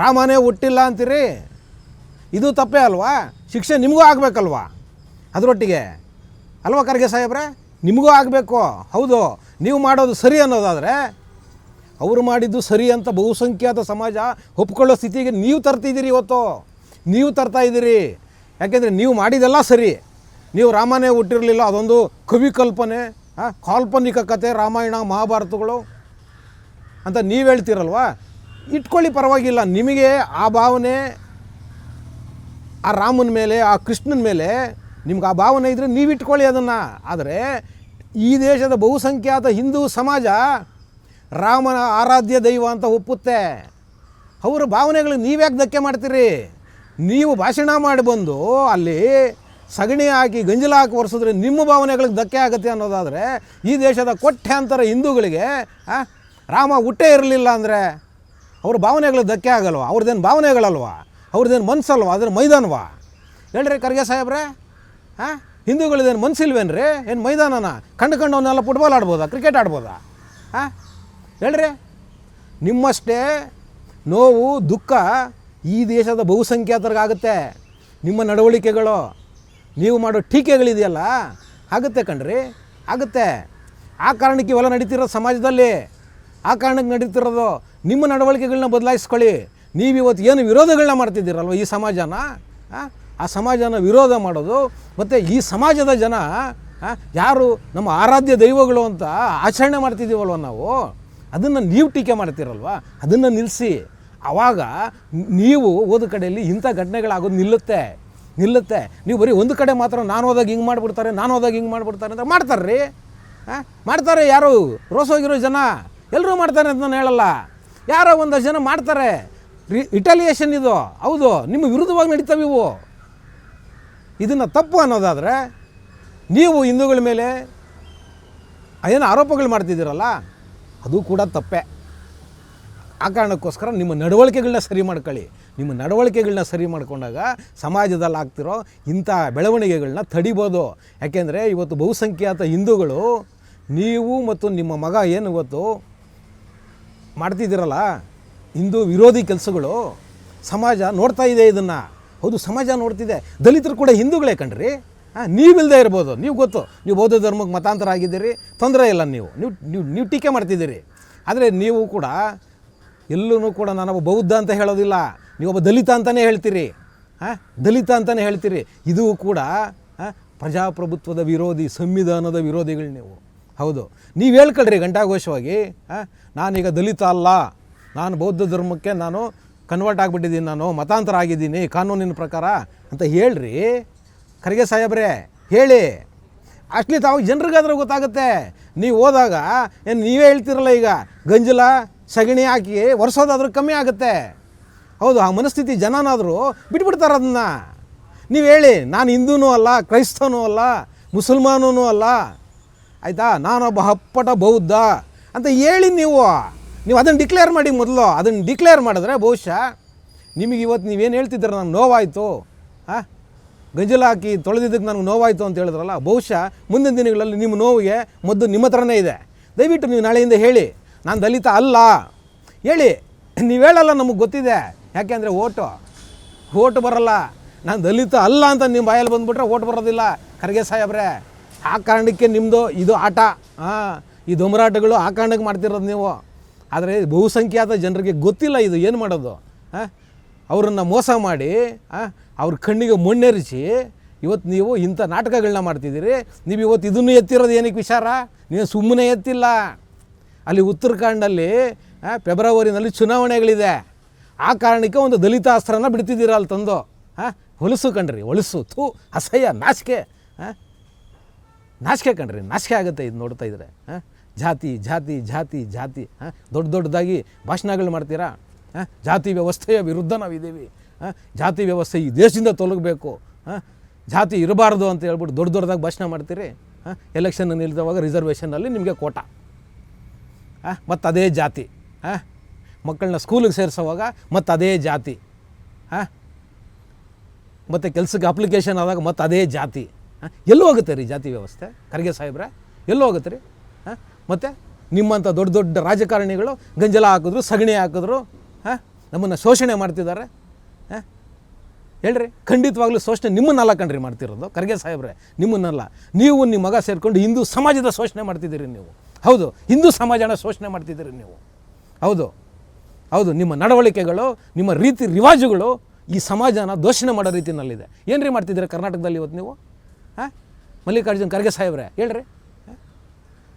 Speaker 1: ರಾಮನೇ ಹುಟ್ಟಿಲ್ಲ ಅಂತೀರಿ. ಇದು ತಪ್ಪೇ ಅಲ್ವಾ? ಶಿಕ್ಷೆ ನಿಮಗೂ ಆಗಬೇಕಲ್ವಾ ಅದರೊಟ್ಟಿಗೆ? ಅಲ್ವಾ ಖರ್ಗೆ ಸಾಹೇಬ್ರೆ? ನಿಮಗೂ ಆಗಬೇಕು. ಹೌದು, ನೀವು ಮಾಡೋದು ಸರಿ ಅನ್ನೋದಾದರೆ ಅವರು ಮಾಡಿದ್ದು ಸರಿ ಅಂತ ಬಹುಸಂಖ್ಯಾತ ಸಮಾಜ ಒಪ್ಕೊಳ್ಳೋ ಸ್ಥಿತಿಗೆ ನೀವು ತರ್ತಿದ್ದೀರಿ. ಇವತ್ತು ನೀವು ತರ್ತಾ ಇದ್ದೀರಿ. ಯಾಕೆಂದರೆ ನೀವು ಮಾಡಿದೆಲ್ಲ ಸರಿ. ನೀವು ರಾಮನೇ ಹುಟ್ಟಿರಲಿಲ್ಲ, ಅದೊಂದು ಕವಿ ಕಲ್ಪನೆ, ಕಾಲ್ಪನಿಕ ಕಥೆ, ರಾಮಾಯಣ ಮಹಾಭಾರತಗಳು ಅಂತ ನೀವು ಹೇಳ್ತೀರಲ್ವ. ಇಟ್ಕೊಳ್ಳಿ, ಪರವಾಗಿಲ್ಲ. ನಿಮಗೆ ಆ ಭಾವನೆ, ಆ ರಾಮನ ಮೇಲೆ, ಆ ಕೃಷ್ಣನ ಮೇಲೆ ನಿಮ್ಗೆ ಆ ಭಾವನೆ ಇದ್ದರೆ ನೀವು ಇಟ್ಕೊಳ್ಳಿ ಅದನ್ನು. ಆದರೆ ಈ ದೇಶದ ಬಹುಸಂಖ್ಯಾತ ಹಿಂದೂ ಸಮಾಜ ರಾಮನ ಆರಾಧ್ಯ ದೈವ ಅಂತ ಒಪ್ಪುತ್ತೆ. ಅವರ ಭಾವನೆಗಳಿಗೆ ನೀವ್ಯಾಕೆ ಧಕ್ಕೆ ಮಾಡ್ತೀರಿ? ನೀವು ಭಾಷಣ ಮಾಡಿ ಬಂದು ಅಲ್ಲಿ ಸಗಣಿ ಹಾಕಿ ಗಂಜಲ ಹಾಕಿ ಒರೆಸಿದ್ರೆ ನಿಮ್ಮ ಭಾವನೆಗಳಿಗೆ ಧಕ್ಕೆ ಆಗುತ್ತೆ ಅನ್ನೋದಾದರೆ, ಈ ದೇಶದ ಕೋಟ್ಯಾಂತರ ಹಿಂದೂಗಳಿಗೆ ರಾಮ ಹುಟ್ಟೇ ಇರಲಿಲ್ಲ ಅಂದರೆ ಅವ್ರ ಭಾವನೆಗಳಿಗೆ ಧಕ್ಕೆ ಆಗಲ್ವ? ಅವ್ರದ್ದೇನು ಭಾವನೆಗಳಲ್ವ? ಅವ್ರದ್ದೇನು ಮನಸ್ಸಲ್ವ? ಅದ್ರ ಮೈದಾನವಾ? ಹೇಳ್ರಿ ಖರ್ಗೆ ಸಾಹೇಬ್ರೆ, ಹಿಂದೂಗಳದ್ದೇನು ಮನಸ್ಸಿಲ್ವೇನ್ರಿ? ಏನು ಮೈದಾನನ ಕಂಡುಕೊಂಡವನ್ನೆಲ್ಲ ಫುಟ್ಬಾಲ್ ಆಡ್ಬೋದಾ, ಕ್ರಿಕೆಟ್ ಆಡ್ಬೋದಾ? ಹೇಳ್ರಿ. ನಿಮ್ಮಷ್ಟೇ ನೋವು ದುಃಖ ಈ ದೇಶದ ಬಹುಸಂಖ್ಯಾತರಿಗಾಗುತ್ತೆ. ನಿಮ್ಮ ನಡವಳಿಕೆಗಳು, ನೀವು ಮಾಡೋ ಟೀಕೆಗಳಿದೆಯಲ್ಲ, ಆಗುತ್ತೆ ಕಣ್ರಿ, ಆಗುತ್ತೆ. ಆ ಕಾರಣಕ್ಕೆ ಇವೆಲ್ಲ ನಡೀತಿರೋದು ಸಮಾಜದಲ್ಲಿ. ಆ ಕಾರಣಕ್ಕೆ ನಡೀತಿರೋದು. ನಿಮ್ಮ ನಡವಳಿಕೆಗಳನ್ನ ಬದಲಾಯಿಸ್ಕೊಳ್ಳಿ. ನೀವಿವತ್ತು ಏನು ವಿರೋಧಗಳನ್ನ ಮಾಡ್ತಿದ್ದೀರಲ್ವ ಈ ಸಮಾಜನ, ಆ ಸಮಾಜನ ವಿರೋಧ ಮಾಡೋದು ಮತ್ತು ಈ ಸಮಾಜದ ಜನ ಯಾರು ನಮ್ಮ ಆರಾಧ್ಯ ದೈವಗಳು ಅಂತ ಆಚರಣೆ ಮಾಡ್ತಿದ್ದೀವಲ್ವ ನಾವು, ಅದನ್ನು ನೀವು ಟೀಕೆ ಮಾಡ್ತೀರಲ್ವ, ಅದನ್ನು ನಿಲ್ಲಿಸಿ. ಆವಾಗ ನೀವು ಹೋದ ಕಡೆಯಲ್ಲಿ ಇಂಥ ಘಟನೆಗಳಾಗೋದು ನಿಲ್ಲುತ್ತೆ. ನೀವು ಬರೀ ಒಂದು ಕಡೆ ಮಾತ್ರ ನಾನು ಹೋದಾಗ ಹಿಂಗೆ ಮಾಡಿಬಿಡ್ತಾರೆ, ನಾನು ಹೋದಾಗ ಹಿಂಗೆ ಮಾಡಿಬಿಡ್ತಾರೆ ಅಂತ ಮಾಡ್ತಾರೆ. ಮಾಡ್ತಾರೆ. ಯಾರು ರೋಸೋಗಿರೋ ಜನ ಎಲ್ಲರೂ ಮಾಡ್ತಾರೆ ಅಂತ ನಾನು ಹೇಳಲ್ಲ. ಯಾರೋ ಒಂದಷ್ಟು ಜನ ಮಾಡ್ತಾರೆ. ರಿಟಾಲಿಯೇಷನ್ ಇದು. ಹೌದು, ನಿಮ್ಮ ವಿರುದ್ಧವಾಗಿ ನಡೀತವೆ ಇವು. ಇದನ್ನು ತಪ್ಪು ಅನ್ನೋದಾದರೆ ನೀವು ಹಿಂದೂಗಳ ಮೇಲೆ ಏನು ಆರೋಪಗಳು ಮಾಡ್ತಿದ್ದೀರಲ್ಲ ಅದು ಕೂಡ ತಪ್ಪೇ. ಆ ಕಾರಣಕ್ಕೋಸ್ಕರ ನಿಮ್ಮ ನಡವಳಿಕೆಗಳನ್ನ ಸರಿ ಮಾಡ್ಕೊಳ್ಳಿ. ನಿಮ್ಮ ನಡವಳಿಕೆಗಳನ್ನ ಸರಿ ಮಾಡ್ಕೊಂಡಾಗ ಸಮಾಜದಲ್ಲಿ ಆಗ್ತಿರೋ ಇಂಥ ಬೆಳವಣಿಗೆಗಳನ್ನ ತಡಿಬೋದು. ಯಾಕೆಂದರೆ ಇವತ್ತು ಬಹುಸಂಖ್ಯಾತ ಹಿಂದೂಗಳು ನೀವು ಮತ್ತು ನಿಮ್ಮ ಮಗ ಏನು ಇವತ್ತು ಮಾಡ್ತಿದ್ದೀರಲ್ಲ ಹಿಂದೂ ವಿರೋಧಿ ಕೆಲಸಗಳು, ಸಮಾಜ ನೋಡ್ತಾ ಇದೆ ಇದನ್ನು. ಹೌದು, ಸಮಾಜ ನೋಡ್ತಿದೆ. ದಲಿತರು ಕೂಡ ಹಿಂದೂಗಳೇ ಕಣ್ರಿ. ನೀವಿಲ್ಲದೆ ಇರ್ಬೋದು, ನೀವು ಗೊತ್ತು, ನೀವು ಬೌದ್ಧ ಧರ್ಮಕ್ಕೆ ಮತಾಂತರ ಆಗಿದ್ದೀರಿ, ತೊಂದರೆ ಇಲ್ಲ. ನೀವು ಟೀಕೆ ಮಾಡ್ತಿದ್ದೀರಿ. ಆದರೆ ನೀವು ಕೂಡ ಎಲ್ಲೂ ಕೂಡ ನಾನೊಬ್ಬ ಬೌದ್ಧ ಅಂತ ಹೇಳೋದಿಲ್ಲ, ನೀವೊಬ್ಬ ದಲಿತ ಅಂತಲೇ ಹೇಳ್ತೀರಿ. ದಲಿತ ಅಂತಲೇ ಹೇಳ್ತೀರಿ. ಇದು ಕೂಡ ಪ್ರಜಾಪ್ರಭುತ್ವದ ವಿರೋಧಿ, ಸಂವಿಧಾನದ ವಿರೋಧಿಗಳು ನೀವು. ಹೌದು, ನೀವು ಹೇಳ್ಕೊಳ್ರಿ ಘಂಟಾಘೋಷವಾಗಿ, ನಾನೀಗ ದಲಿತ ಅಲ್ಲ, ನಾನು ಬೌದ್ಧ ಧರ್ಮಕ್ಕೆ ನಾನು ಕನ್ವರ್ಟ್ ಆಗಿಬಿಟ್ಟಿದ್ದೀನಿ, ನಾನು ಮತಾಂತರ ಆಗಿದ್ದೀನಿ ಕಾನೂನಿನ ಪ್ರಕಾರ ಅಂತ ಹೇಳ್ರಿ. ಖರ್ಗೆ ಸಾಹೇಬ್ರೆ ಹೇಳಿ, ಅಷ್ಟಲಿ ತಾವು ಜನರಿಗಾದ್ರೂ ಗೊತ್ತಾಗುತ್ತೆ. ನೀವು ಹೋದಾಗ ಏನು ನೀವೇ ಹೇಳ್ತಿರಲ್ಲ, ಈಗ ಗಂಜಲ ಸಗಣಿ ಹಾಕಿ ಒರೆಸೋದಾದ್ರೂ ಕಮ್ಮಿ ಆಗುತ್ತೆ. ಹೌದು, ಆ ಮನಸ್ಥಿತಿ ಜನನಾದರೂ ಬಿಟ್ಬಿಡ್ತಾರೆ ಅದನ್ನು. ನೀವು ಹೇಳಿ, ನಾನು ಹಿಂದೂನೂ ಅಲ್ಲ, ಕ್ರೈಸ್ತನೂ ಅಲ್ಲ, ಮುಸಲ್ಮಾನೂ ಅಲ್ಲ, ಆಯಿತಾ, ನಾನೊಬ್ಬ ಅಪ್ಪಟ ಬೌದ್ಧ ಅಂತ ಹೇಳಿ ನೀವು ಅದನ್ನು ಡಿಕ್ಲೇರ್ ಮಾಡಿ. ಮೊದಲು ಅದನ್ನು ಡಿಕ್ಲೇರ್ ಮಾಡಿದ್ರೆ ಬಹುಶಃ ನಿಮಗೆ ಇವತ್ತು ನೀವೇನು ಹೇಳ್ತಿದ್ದೀರ, ನನಗೆ ನೋವಾಯಿತು, ಗಂಜಲ ಹಾಕಿ ತೊಳೆದಿದ್ದಕ್ಕೆ ನನಗೆ ನೋವಾಯಿತು ಅಂತ ಹೇಳಿದ್ರಲ್ಲ, ಬಹುಶಃ ಮುಂದಿನ ದಿನಗಳಲ್ಲಿ ನಿಮ್ಮ ನೋವಿಗೆ ಮದ್ದು ನಿಮ್ಮ ಹತ್ರನೇ ಇದೆ. ದಯವಿಟ್ಟು ನೀವು ನಾಳೆಯಿಂದ ಹೇಳಿ, ನಾನು ದಲಿತ ಅಲ್ಲ ಹೇಳಿ. ನೀವು ಹೇಳಲ್ಲ, ನಮಗೆ ಗೊತ್ತಿದೆ. ಯಾಕೆಂದರೆ ಓಟು ಬರಲ್ಲ. ನಾನು ದಲಿತ ಅಲ್ಲ ಅಂತ ನಿಮ್ಮ ಬಾಯಲ್ಲಿ ಬಂದುಬಿಟ್ರೆ ಓಟ್ ಬರೋದಿಲ್ಲ ಖರ್ಗೆ ಸಾಹೇಬ್ರೆ. ಆ ಕಾರಣಕ್ಕೆ ನಿಮ್ಮದು ಇದು ಆಟ, ಈ ದೊಂಬರಾಟಗಳು ಆ ಕಾರಣಕ್ಕೆ ಮಾಡ್ತಿರೋದು ನೀವು. ಆದರೆ ಬಹುಸಂಖ್ಯಾತ ಜನರಿಗೆ ಗೊತ್ತಿಲ್ಲ ಇದು ಏನು ಮಾಡೋದು. ಅವರನ್ನು ಮೋಸ ಮಾಡಿ ಅವ್ರ ಕಣ್ಣಿಗೆ ಮಣ್ಣೆರಿಸಿ ಇವತ್ತು ನೀವು ಇಂಥ ನಾಟಕಗಳನ್ನ ಮಾಡ್ತಿದ್ದೀರಿ. ನೀವು ಇವತ್ತು ಇದನ್ನು ಎತ್ತಿರೋದು ಏನಕ್ಕೆ ವಿಚಾರ? ನೀವು ಸುಮ್ಮನೆ ಎತ್ತಿಲ್ಲ. ಅಲ್ಲಿ ಉತ್ತರಾಖಂಡಲ್ಲಿ ಫೆಬ್ರವರಿನಲ್ಲಿ ಚುನಾವಣೆಗಳಿದೆ. ಆ ಕಾರಣಕ್ಕೆ ಒಂದು ದಲಿತಾಸ್ತ್ರನ ಬಿಡ್ತಿದ್ದೀರ ಅಲ್ಲಿ ತಂದು. ಹೊಲಸು ಕಣ್ರಿ, ಹೊಲಸು, ಥೂ, ಅಸಹ್ಯ, ನಾಚಿಕೆ ಕಣ್ರಿ, ನಾಚಿಕೆ ಆಗುತ್ತೆ ಇದು ನೋಡ್ತಾ ಇದ್ರೆ. ಜಾತಿ ಜಾತಿ ಜಾತಿ ಜಾತಿ ದೊಡ್ಡದಾಗಿ ಭಾಷಣಗಳು ಮಾಡ್ತೀರಾ. ಜಾತಿ ವ್ಯವಸ್ಥೆಯ ವಿರುದ್ಧ ನಾವಿದ್ದೀವಿ, ಜಾತಿ ವ್ಯವಸ್ಥೆ ಈ ದೇಶದಿಂದ ತೊಲಗಬೇಕು, ಜಾತಿ ಇರಬಾರ್ದು ಅಂತ ಹೇಳ್ಬಿಟ್ಟು ದೊಡ್ಡದಾಗಿ ಭಾಷಣ ಮಾಡ್ತೀರಿ. ಎಲೆಕ್ಷನ್ ನಿಲ್ತವಾಗ ರಿಸರ್ವೇಷನ್ನಲ್ಲಿ ನಿಮಗೆ ಕೋಟ, ಮತ್ತು ಅದೇ ಜಾತಿ. ಮಕ್ಕಳನ್ನ ಸ್ಕೂಲಿಗೆ ಸೇರಿಸೋವಾಗ ಮತ್ತು ಅದೇ ಜಾತಿ, ಮತ್ತು ಕೆಲಸಕ್ಕೆ ಅಪ್ಲಿಕೇಶನ್ ಆದಾಗ ಮತ್ತು ಅದೇ ಜಾತಿ. ಎಲ್ಲೂ ಹೋಗುತ್ತೆ ರೀ ಜಾತಿ ವ್ಯವಸ್ಥೆ ಖರ್ಗೆ ಸಾಹೇಬ್ರೆ, ಎಲ್ಲೂ ಹೋಗುತ್ತೆ ರೀ. ಮತ್ತು ನಿಮ್ಮಂಥ ದೊಡ್ಡ ರಾಜಕಾರಣಿಗಳು ಗಂಜಲ ಹಾಕಿದ್ರು, ಸಗಣಿ ಹಾಕಿದ್ರು, ನಮ್ಮನ್ನು ಶೋಷಣೆ ಮಾಡ್ತಿದ್ದಾರೆ. ಹೇಳ್ರಿ, ಖಂಡಿತವಾಗ್ಲೂ ಶೋಷಣೆ ನಿಮ್ಮನ್ನೆಲ್ಲ ಕಣ್ರಿ ಮಾಡ್ತಿರೋದು ಖರ್ಗೆ ಸಾಹೇಬ್ರೆ, ನಿಮ್ಮನ್ನೆಲ್ಲ. ನೀವು ನಿಮ್ಮ ಮಗ ಸೇರಿಕೊಂಡು ಹಿಂದೂ ಸಮಾಜದ ಶೋಷಣೆ ಮಾಡ್ತಿದ್ದೀರಿ ನೀವು. ಹೌದು, ಹಿಂದೂ ಸಮಾಜನ ಶೋಷಣೆ ಮಾಡ್ತಿದ್ದೀರಿ ನೀವು. ಹೌದು, ನಿಮ್ಮ ನಡವಳಿಕೆಗಳು, ನಿಮ್ಮ ರೀತಿ ರಿವಾಜುಗಳು ಈ ಸಮಾಜನ ದೋಷಣೆ ಮಾಡೋ ರೀತಿಯಲ್ಲಿದೆ. ಏನು ರೀ ಮಾಡ್ತಿದ್ದೀರಿ ಕರ್ನಾಟಕದಲ್ಲಿ ಇವತ್ತು ನೀವು? ಮಲ್ಲಿಕಾರ್ಜುನ್ ಖರ್ಗೆ ಸಾಹೇಬ್ರೆ ಹೇಳ್ರಿ,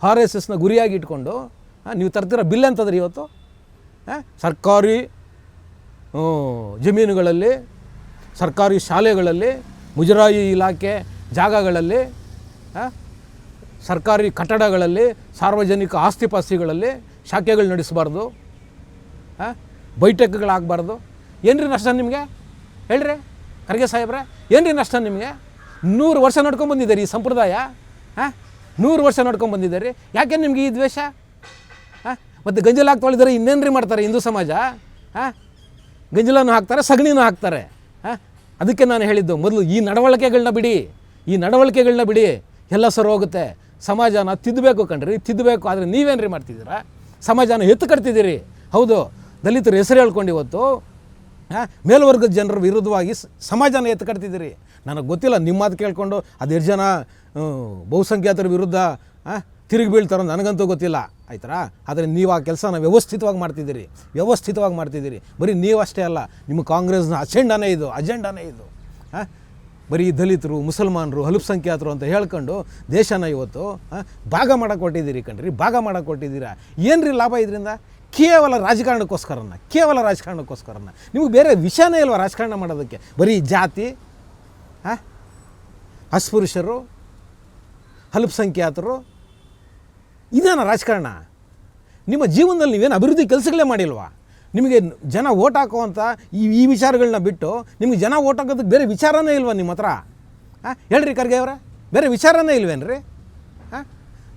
Speaker 1: RSSನ ಗುರಿಯಾಗಿ ಇಟ್ಕೊಂಡು ನೀವು ತರ್ತಿರೋ ಬಿಲ್ ಅಂತಂದ್ರೆ ಇವತ್ತು ಸರ್ಕಾರಿ ಜಮೀನುಗಳಲ್ಲಿ, ಸರ್ಕಾರಿ ಶಾಲೆಗಳಲ್ಲಿ, ಮುಜರಾಯಿ ಇಲಾಖೆ ಜಾಗಗಳಲ್ಲಿ, ಸರ್ಕಾರಿ ಕಟ್ಟಡಗಳಲ್ಲಿ, ಸಾರ್ವಜನಿಕ ಆಸ್ತಿಪಾಸ್ತಿಗಳಲ್ಲಿ ಶಾಖೆಗಳು ನಡೆಸಬಾರ್ದು, ಬೈಟೆಕ್ಗಳಾಗಬಾರ್ದು. ಏನ್ರಿ ನಷ್ಟ ನಿಮಗೆ? ಹೇಳ್ರಿ ಖರ್ಗೆ ಸಾಹೇಬ್ರೆ, ಏನ್ರಿ ನಷ್ಟ ನಿಮಗೆ? 100 ವರ್ಷ ನಡ್ಕೊಂಡ್ಬಂದಿದ್ದೀರಿ ಈ ಸಂಪ್ರದಾಯ. 100 ವರ್ಷ ನಡ್ಕೊಂಡ್ಬಂದಿದ್ದೀರಿ. ಯಾಕೆ ನಿಮಗೆ ಈ ದ್ವೇಷ? ಮತ್ತು ಗಂಜಲ ಹಾಕಿ ತೊಳೆದರೆ ಇನ್ನೇನ್ರಿ ಮಾಡ್ತಾರೆ ಹಿಂದೂ ಸಮಾಜ? ಗಂಜಲನೂ ಹಾಕ್ತಾರೆ, ಸಗಣಿನೂ ಹಾಕ್ತಾರೆ. ಅದಕ್ಕೆ ನಾನು ಹೇಳಿದ್ದು ಮೊದಲು ಈ ನಡವಳಿಕೆಗಳನ್ನ ಬಿಡಿ, ಎಲ್ಲ ಸರಿ ಹೋಗುತ್ತೆ. ಸಮಾಜನ ತಿದ್ದಬೇಕು ಕಣ್ರಿ, ತಿದ್ದಬೇಕು. ಆದರೆ ನೀವೇನ್ರಿ ಮಾಡ್ತಿದ್ದೀರಾ? ಸಮಾಜನ ಎತ್ತು ಕಟ್ತಿದ್ದೀರಿ. ಹೌದು, ದಲಿತರು ಹೆಸರು ಹೇಳ್ಕೊಂಡು ಇವತ್ತು ಮೇಲ್ವರ್ಗದ ಜನರ ವಿರುದ್ಧವಾಗಿ ಸಮಾಜನ ಎತ್ತು ಕಟ್ತಿದ್ದೀರಿ. ನನಗೆ ಗೊತ್ತಿಲ್ಲ, ನಿಮ್ಮ ಮಾತು ಕೇಳಿಕೊಂಡು ಅದೆಷ್ಟು ಜನ ಬಹುಸಂಖ್ಯಾತರ ವಿರುದ್ಧ ತಿರುಗಿ ಬೀಳ್ತಾರೋ ನನಗಂತೂ ಗೊತ್ತಿಲ್ಲ, ಆಯ್ತಾ. ಆದರೆ ನೀವು ಆ ಕೆಲಸನ ವ್ಯವಸ್ಥಿತವಾಗಿ ಮಾಡ್ತಿದ್ದೀರಿ. ಬರೀ ನೀವು ಅಷ್ಟೇ ಅಲ್ಲ, ನಿಮ್ಮ ಕಾಂಗ್ರೆಸ್ನ ಅಜೆಂಡಾನೇ ಇದು. ಬರೀ ದಲಿತರು, ಮುಸಲ್ಮಾನರು, ಅಲ್ಪಸಂಖ್ಯಾತರು ಅಂತ ಹೇಳ್ಕೊಂಡು ದೇಶನ ಇವತ್ತು ಭಾಗ ಮಾಡಕ್ಕೆ ಕೊಟ್ಟಿದ್ದೀರಿ ಕಣ್ರಿ, ಭಾಗ ಮಾಡಕ್ಕೆ ಕೊಟ್ಟಿದ್ದೀರಾ. ಏನ್ರಿ ಲಾಭ ಇದರಿಂದ? ಕೇವಲ ರಾಜಕಾರಣಕ್ಕೋಸ್ಕರನ. ನಿಮಗೆ ಬೇರೆ ವಿಷಯನೇ ಇಲ್ವ ರಾಜಕಾರಣ ಮಾಡೋದಕ್ಕೆ? ಬರೀ ಜಾತಿ, ಅಸ್ಪೃಶ್ಯರು, ಅಲ್ಪಸಂಖ್ಯಾತರು, ಇದೇನ ರಾಜಕಾರಣ? ನಿಮ್ಮ ಜೀವನದಲ್ಲಿ ನೀವೇನು ಅಭಿವೃದ್ಧಿ ಕೆಲಸಗಳೇ ಮಾಡಿಲ್ವಾ? ನಿಮಗೆ ಜನ ಓಟ್ ಹಾಕುವಂಥ ಈ ವಿಚಾರಗಳನ್ನ ಬಿಟ್ಟು ನಿಮಗೆ ಜನ ಓಟ್ ಹಾಕೋದಕ್ಕೆ ಬೇರೆ ವಿಚಾರನೇ ಇಲ್ವಾ ನಿಮ್ಮ ಹತ್ರ? ಹೇಳ್ರಿ ಖರ್ಗೆ ಅವರೇ, ಬೇರೆ ವಿಚಾರನೇ ಇಲ್ವೇನ್ರಿ?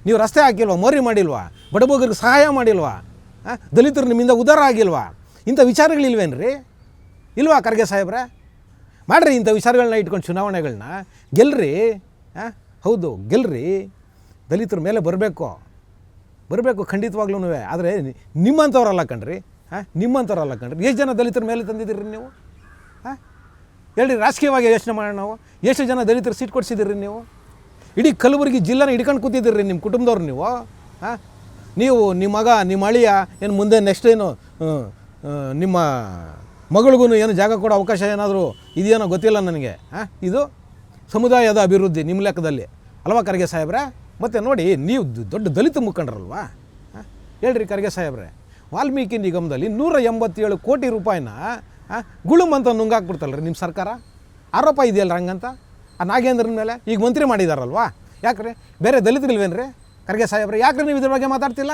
Speaker 1: ನೀವು ರಸ್ತೆ ಹಾಕಿಲ್ವಾ, ಮೋರಿ ಮಾಡಿಲ್ವಾ, ಬಡಬಗ್ಗರಿಗೆ ಸಹಾಯ ಮಾಡಿಲ್ವಾ, ದಲಿತರು ನಿಮ್ಮಿಂದ ಉದ್ಧಾರ ಆಗಿಲ್ವಾ? ಇಂಥ ವಿಚಾರಗಳಿಲ್ವೇನ್ರಿ? ಇಲ್ವಾ ಖರ್ಗೆ ಸಾಹೇಬ್ರೆ? ಮಾಡಿರಿ ಇಂಥ ವಿಚಾರಗಳನ್ನ ಇಟ್ಕೊಂಡು ಚುನಾವಣೆಗಳನ್ನ ಗೆಲ್ರಿ. ಹೌದು ಗೆಲ್ರಿ, ದಲಿತರ ಮೇಲೆ ಬರಬೇಕು ಖಂಡಿತವಾಗ್ಲೂ. ಆದರೆ ನಿಮ್ಮಂಥವ್ರಲ್ಲ ಕಣ್ರಿ, ನಿಮ್ಮಂಥವ್ರಲ್ಲ ಕಣ್ರಿ. ಎಷ್ಟು ಜನ ದಲಿತರ ಮೇಲೆ ತಂದಿದ್ದೀರಿ ನೀವು? ಹೇಳ್ರಿ, ರಾಜಕೀಯವಾಗಿ ಯೋಚನೆ ಮಾಡೋಣ. ನಾವು ಎಷ್ಟು ಜನ ದಲಿತರು ಸೀಟ್ ಕೊಡಿಸಿದ್ದೀರಿ ನೀವು? ಇಡೀ ಕಲಬುರಗಿ ಜಿಲ್ಲೆನ ಹಿಡ್ಕೊಂಡು ಕೂತಿದ್ದೀರಿ ನಿಮ್ಮ ಕುಟುಂಬದವ್ರು ನೀವು. ನೀವು ನಿಮ್ಮ ಮಗ, ನಿಮ್ಮ ಅಳಿಯ ಏನು ಮುಂದೆ ನೆಕ್ಸ್ಟ್ ಏನು ನಿಮ್ಮ ಮಗಳಿಗೂ ಏನು ಜಾಗ ಕೊಡೋ ಅವಕಾಶ ಏನಾದರೂ ಇದೆಯೇನೋ ಗೊತ್ತಿಲ್ಲ ನನಗೆ. ಇದು ಸಮುದಾಯದ ಅಭಿವೃದ್ಧಿ ನಿಮ್ಮ ಲೆಕ್ಕದಲ್ಲಿ ಅಲ್ವಾ ಖರ್ಗೆ ಸಾಹೇಬ್ರೆ? ಮತ್ತು ನೋಡಿ, ನೀವು ದೊಡ್ಡ ದಲಿತ ಮುಖಂಡರಲ್ವಾ? ಹೇಳ್ರಿ ಖರ್ಗೆ ಸಾಹೇಬ್ರೆ, ವಾಲ್ಮೀಕಿ ನಿಗಮದಲ್ಲಿ 187 ಕೋಟಿ ರೂಪಾಯಿನ ಗುಳುಮಂತ ನುಂಗಾಕ್ಬಿಡ್ತಲ್ರಿ ನಿಮ್ಮ ಸರ್ಕಾರ. ಆರೋಪ ಇದೆಯಲ್ಲ ಹಂಗಂತ ಆ ನಾಗೇಂದ್ರನ ಮೇಲೆ. ಈಗ ಮಂತ್ರಿ ಮಾಡಿದಾರಲ್ವಾ? ಯಾಕ್ರಿ ಬೇರೆ ದಲಿತರಿಲ್ವೇನ್ರಿ ಖರ್ಗೆ ಸಾಹೇಬ್ರೆ? ಯಾಕ್ರಿ ನೀವು ಇದ್ರ ಬಗ್ಗೆ ಮಾತಾಡ್ತಿಲ್ಲ?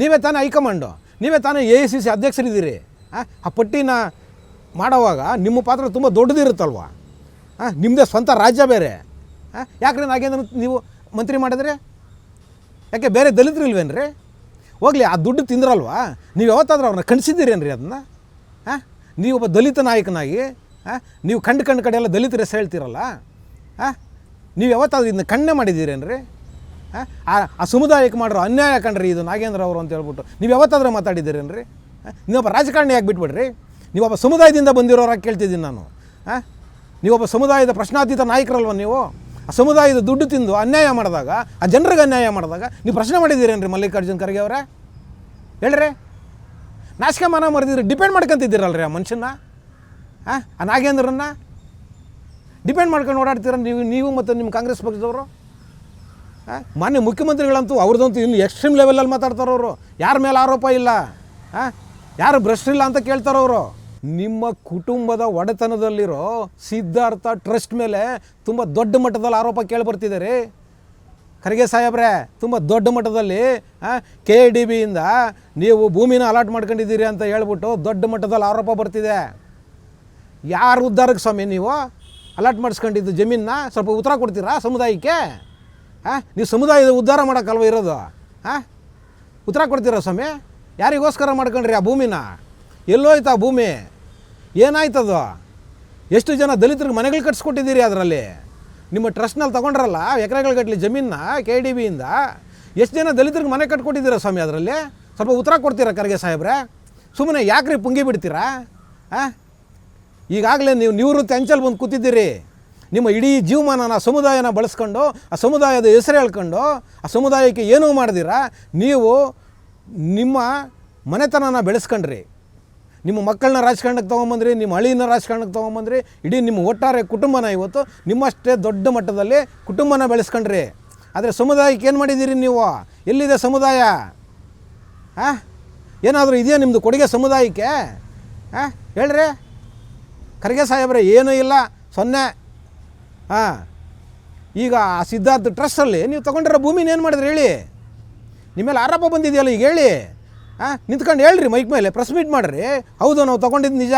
Speaker 1: ನೀವೇ ತಾನೇ ಹೈಕಮಾಂಡು, ನೀವೇ ತಾನೇ AICC ಅಧ್ಯಕ್ಷರಿದ್ದೀರಿ. ಆ ಪಟ್ಟಿನ ಮಾಡೋವಾಗ ನಿಮ್ಮ ಪಾತ್ರ ತುಂಬ ದೊಡ್ಡದಿರುತ್ತಲ್ವ? ನಿಮ್ಮದೇ ಸ್ವಂತ ರಾಜ್ಯ ಬೇರೆ. ಯಾಕ್ರಿ ನಾಗೇಂದ್ರ ನೀವು ಮಂತ್ರಿ ಮಾಡಿದ್ರೆ? ಯಾಕೆ ಬೇರೆ ದಲಿತರು ಇಲ್ವೇನ್ರಿ? ಹೋಗಲಿ, ಆ ದುಡ್ಡು ತಿಂದ್ರಲ್ವಾ? ನೀವು ಯಾವತ್ತಾದ್ರೂ ಅವ್ರನ್ನ ಕಣಿಸಿದ್ದೀರೇನ್ರಿ ಅದನ್ನು? ನೀವು ಒಬ್ಬ ದಲಿತ ನಾಯಕನಾಗಿ ನೀವು ಕಂಡು ಕಡೆ ಎಲ್ಲ ದಲಿತರ ಹೆಸರು ಹೇಳ್ತೀರಲ್ಲ, ನೀವು ಯಾವತ್ತಾದ್ರೂ ಇದನ್ನ ಕಣ್ಣೆ ಮಾಡಿದ್ದೀರೇನ್ರಿ? ಆ ಸಮುದಾಯಕ್ಕೆ ಮಾಡಿರೋ ಅನ್ಯಾಯ ಕಂಡ್ರಿ ಇದು ನಾಗೇಂದ್ರ ಅವರು ಅಂತ ಹೇಳ್ಬಿಟ್ಟು ನೀವು ಯಾವತ್ತಾದ್ರೂ ಮಾತಾಡಿದ್ದೀರೇನ್ರಿ? ನೀವೊಬ್ಬ ರಾಜಕಾರಣಿ ಆಗಿಬಿಟ್ಬಿಡ್ರಿ. ನೀವೊಬ್ಬ ಸಮುದಾಯದಿಂದ ಬಂದಿರೋರಾಗಿ ಕೇಳ್ತಿದ್ದೀನಿ ನಾನು. ನೀವೊಬ್ಬ ಸಮುದಾಯದ ಪ್ರಶ್ನಾತೀತ ನಾಯಕರಲ್ವ ನೀವು? ಆ ಸಮುದಾಯದ ದುಡ್ಡು ತಿಂದು ಅನ್ಯಾಯ ಮಾಡಿದಾಗ, ಆ ಜನರಿಗೆ ಅನ್ಯಾಯ ಮಾಡಿದಾಗ ನೀವು ಪ್ರಶ್ನೆ ಮಾಡಿದ್ದೀರೇನ್ರಿ ಮಲ್ಲಿಕಾರ್ಜುನ್ ಖರ್ಗೆ ಅವರೇ? ಹೇಳ್ರಿ, ನಾಚಿಕೆ ಮಾನ ಮರೆದಿದ್ರೆ ಡಿಪೆಂಡ್ ಮಾಡ್ಕೊತಿದ್ದೀರಲ್ರಿ ಆ ಮನುಷ್ಯನ, ಆ ನಾಗೇಂದ್ರನ್ನ ಡಿಪೆಂಡ್ ಮಾಡ್ಕೊಂಡು ಓಡಾಡ್ತೀರ ನೀವು ಮತ್ತು ನಿಮ್ಮ ಕಾಂಗ್ರೆಸ್ ಪಕ್ಷದವರು. ಮಾನ್ಯ ಮುಖ್ಯಮಂತ್ರಿಗಳಂತೂ ಅವ್ರದ್ದಂತೂ ಇನ್ನು ಎಕ್ಸ್ಟ್ರೀಮ್ ಲೆವೆಲಲ್ಲಿ ಮಾತಾಡ್ತಾರವರು. ಯಾರ ಮೇಲೆ ಆರೋಪ ಇಲ್ಲ, ಯಾರು ಭ್ರಷ್ಟಿಲ್ಲ ಅಂತ ಕೇಳ್ತಾರವರು. ನಿಮ್ಮ ಕುಟುಂಬದ ಒಡೆತನದಲ್ಲಿರೋ ಸಿದ್ಧಾರ್ಥ ಟ್ರಸ್ಟ್ ಮೇಲೆ ತುಂಬ ದೊಡ್ಡ ಮಟ್ಟದಲ್ಲಿ ಆರೋಪ ಕೇಳಿಬರ್ತಿದೆ ರೀ ಖರ್ಗೆ ಸಾಹೇಬ್ರೆ. ತುಂಬ ದೊಡ್ಡ ಮಟ್ಟದಲ್ಲಿ KDBಯಿಂದ ನೀವು ಭೂಮಿನ ಅಲಾಟ್ ಮಾಡ್ಕೊಂಡಿದ್ದೀರಿ ಅಂತ ಹೇಳ್ಬಿಟ್ಟು ದೊಡ್ಡ ಮಟ್ಟದಲ್ಲಿ ಆರೋಪ ಬರ್ತಿದೆ. ಯಾರು ಉದ್ಧಾರಕ್ಕೆ ಸ್ವಾಮಿ ನೀವು ಅಲಾಟ್ ಮಾಡಿಸ್ಕೊಂಡಿದ್ದು ಜಮೀನನ್ನ? ಸ್ವಲ್ಪ ಉತ್ತರ ಕೊಡ್ತೀರಾ ಸಮುದಾಯಕ್ಕೆ? ನೀವು ಸಮುದಾಯದ ಉದ್ಧಾರ ಮಾಡೋಕ್ಕಲ್ವ ಇರೋದು? ಉತ್ತರ ಕೊಡ್ತೀರಾ ಸ್ವಾಮಿ? ಯಾರಿಗೋಸ್ಕರ ಮಾಡ್ಕೊಂಡ್ರಿ ಆ ಭೂಮಿನ? ಎಲ್ಲೋಯ್ತು ಆ ಭೂಮಿ? ಏನಾಯ್ತದು? ಎಷ್ಟು ಜನ ದಲಿತರಿಗೆ ಮನೆಗಳು ಕಟ್ಸ್ಕೊಟ್ಟಿದ್ದೀರಿ ಅದರಲ್ಲಿ? ನಿಮ್ಮ ಟ್ರಸ್ಟ್ನಲ್ಲಿ ತೊಗೊಂಡ್ರಲ್ಲ ಎಕರೆಗಳ ಗಟ್ಟಲೆ ಜಮೀನನ್ನ KDBಯಿಂದ, ಎಷ್ಟು ಜನ ದಲಿತರಿಗೆ ಮನೆ ಕಟ್ಕೊಟ್ಟಿದ್ದೀರಾ ಸ್ವಾಮಿ ಅದರಲ್ಲಿ? ಸ್ವಲ್ಪ ಉತ್ತರ ಕೊಡ್ತೀರಾ ಖರ್ಗೆ ಸಾಹೇಬ್ರೆ? ಸುಮ್ಮನೆ ಯಾಕ್ರಿ ಪುಂಗಿ ಬಿಡ್ತೀರಾ? ಈಗಾಗಲೇ ನೀವು ನಿವೃತ್ತಿ ಅಂಚಲ್ಲಿ ಬಂದು ಕೂತಿದ್ದೀರಿ. ನಿಮ್ಮ ಇಡೀ ಜೀವಮಾನನ ಸಮುದಾಯನ ಬಳಸ್ಕೊಂಡು, ಆ ಸಮುದಾಯದ ಹೆಸರು ಹೇಳ್ಕೊಂಡು, ಆ ಸಮುದಾಯಕ್ಕೆ ಏನೂ ಮಾಡ್ದಿರಾ ನೀವು ನಿಮ್ಮ ಮನೆತನನ ಬೆಳೆಸ್ಕೊಂಡ್ರಿ. ನಿಮ್ಮ ಮಕ್ಕಳನ್ನ ರಾಜಕಾರಣಕ್ಕೆ ತೊಗೊಂಬಂದ್ರಿ, ನಿಮ್ಮ ಹಳ್ಳಿನ ರಾಜಕಾರಣಕ್ಕೆ ತೊಗೊಂಬಂದ್ರಿ. ಇಡೀ ನಿಮ್ಮ ಒಟ್ಟಾರೆ ಕುಟುಂಬನ ಇವತ್ತು ನಿಮ್ಮಷ್ಟೇ ದೊಡ್ಡ ಮಟ್ಟದಲ್ಲಿ ಕುಟುಂಬನ ಬೆಳೆಸ್ಕೊಂಡ್ರಿ. ಆದರೆ ಸಮುದಾಯಕ್ಕೆ ಏನು ಮಾಡಿದ್ದೀರಿ ನೀವು? ಎಲ್ಲಿದೆ ಸಮುದಾಯ? ಏನಾದರೂ ಇದೆಯಾ ನಿಮ್ಮದು ಕೊಡುಗೆ ಸಮುದಾಯಕ್ಕೆ? ಹೇಳ್ರಿ ಖರ್ಗೆ ಸಾಹೇಬ್ರೆ, ಏನೂ ಇಲ್ಲ, 0. ಈಗ ಆ ಸಿದ್ಧಾರ್ಥ ಟ್ರಸ್ಟಲ್ಲಿ ನೀವು ತೊಗೊಂಡಿರೋ ಭೂಮಿನ ಏನು ಮಾಡಿದ್ರಿ ಹೇಳಿ? ನಿಮ್ಮ ಮೇಲೆ ಆರೋಪ ಬಂದಿದೆಯಲ್ಲ, ಈಗ ಹೇಳಿ. ನಿಂತ್ಕೊಂಡು ಹೇಳ್ರಿ ಮೈಕ್ ಮೇಲೆ, ಪ್ರೆಸ್ ಮೀಟ್ ಮಾಡಿರಿ. ಹೌದು, ನಾವು ತೊಗೊಂಡಿದ್ದು ನಿಜ,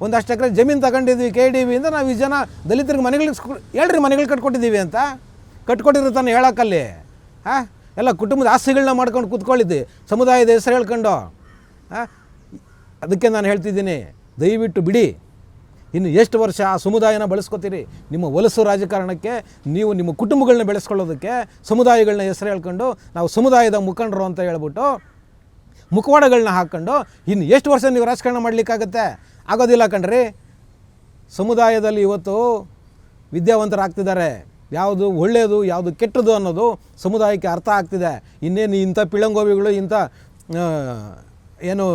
Speaker 1: ಒಂದಷ್ಟು ಎಕರೆ ಜಮೀನು ತಗೊಂಡಿದ್ವಿ KDBಯಿಂದ. ನಾವು ಈ ಜನ ದಲಿತರಿಗೆ ಮನೆಗಳಿಗೆ ಹೇಳ್ರಿ ಮನೆಗಳು ಕಟ್ಕೊಟ್ಟಿದ್ದೀವಿ ಅಂತ. ಕಟ್ಕೊಟ್ಟಿರ್ತಾನೆ ಹೇಳೋಕ್ಕಲ್ಲಿ ಎಲ್ಲ ಕುಟುಂಬದ ಆಸ್ತಿಗಳನ್ನ ಮಾಡ್ಕೊಂಡು ಕೂತ್ಕೊಳ್ಳಿದ್ದೆ ಸಮುದಾಯದ ಹೆಸರು ಹೇಳ್ಕೊಂಡು. ಅದಕ್ಕೆ ನಾನು ಹೇಳ್ತಿದ್ದೀನಿ, ದಯವಿಟ್ಟು ಬಿಡಿ. ಇನ್ನು ಎಷ್ಟು ವರ್ಷ ಆ ಸಮುದಾಯನ ಬೆಳೆಸ್ಕೊತೀರಿ? ನಿಮ್ಮ ಹೊಲಸು ರಾಜಕಾರಣಕ್ಕೆ ನೀವು ನಿಮ್ಮ ಕುಟುಂಬಗಳನ್ನ ಬೆಳೆಸ್ಕೊಳ್ಳೋದಕ್ಕೆ ಸಮುದಾಯಗಳನ್ನ ಹೆಸರು ಹೇಳ್ಕೊಂಡು ನಾವು ಸಮುದಾಯದ ಮುಖಂಡರು ಅಂತ ಹೇಳ್ಬಿಟ್ಟು ಮುಖವಾಡಗಳನ್ನ ಹಾಕ್ಕೊಂಡು ಇನ್ನು ಎಷ್ಟು ವರ್ಷ ನೀವು ರಾಜಕಾರಣ ಮಾಡಲಿಕ್ಕಾಗತ್ತೆ? ಆಗೋದಿಲ್ಲ ಕಣ್ರಿ. ಸಮುದಾಯದಲ್ಲಿ ಇವತ್ತು ವಿದ್ಯಾವಂತರಾಗ್ತಿದ್ದಾರೆ. ಯಾವುದು ಒಳ್ಳೆಯದು, ಯಾವುದು ಕೆಟ್ಟದ್ದು ಅನ್ನೋದು ಸಮುದಾಯಕ್ಕೆ ಅರ್ಥ ಆಗ್ತಿದೆ. ಇನ್ನೇನು ಇಂಥ ಪಿಳಂಗೋವಿಗಳು, ಇಂಥ ಏನು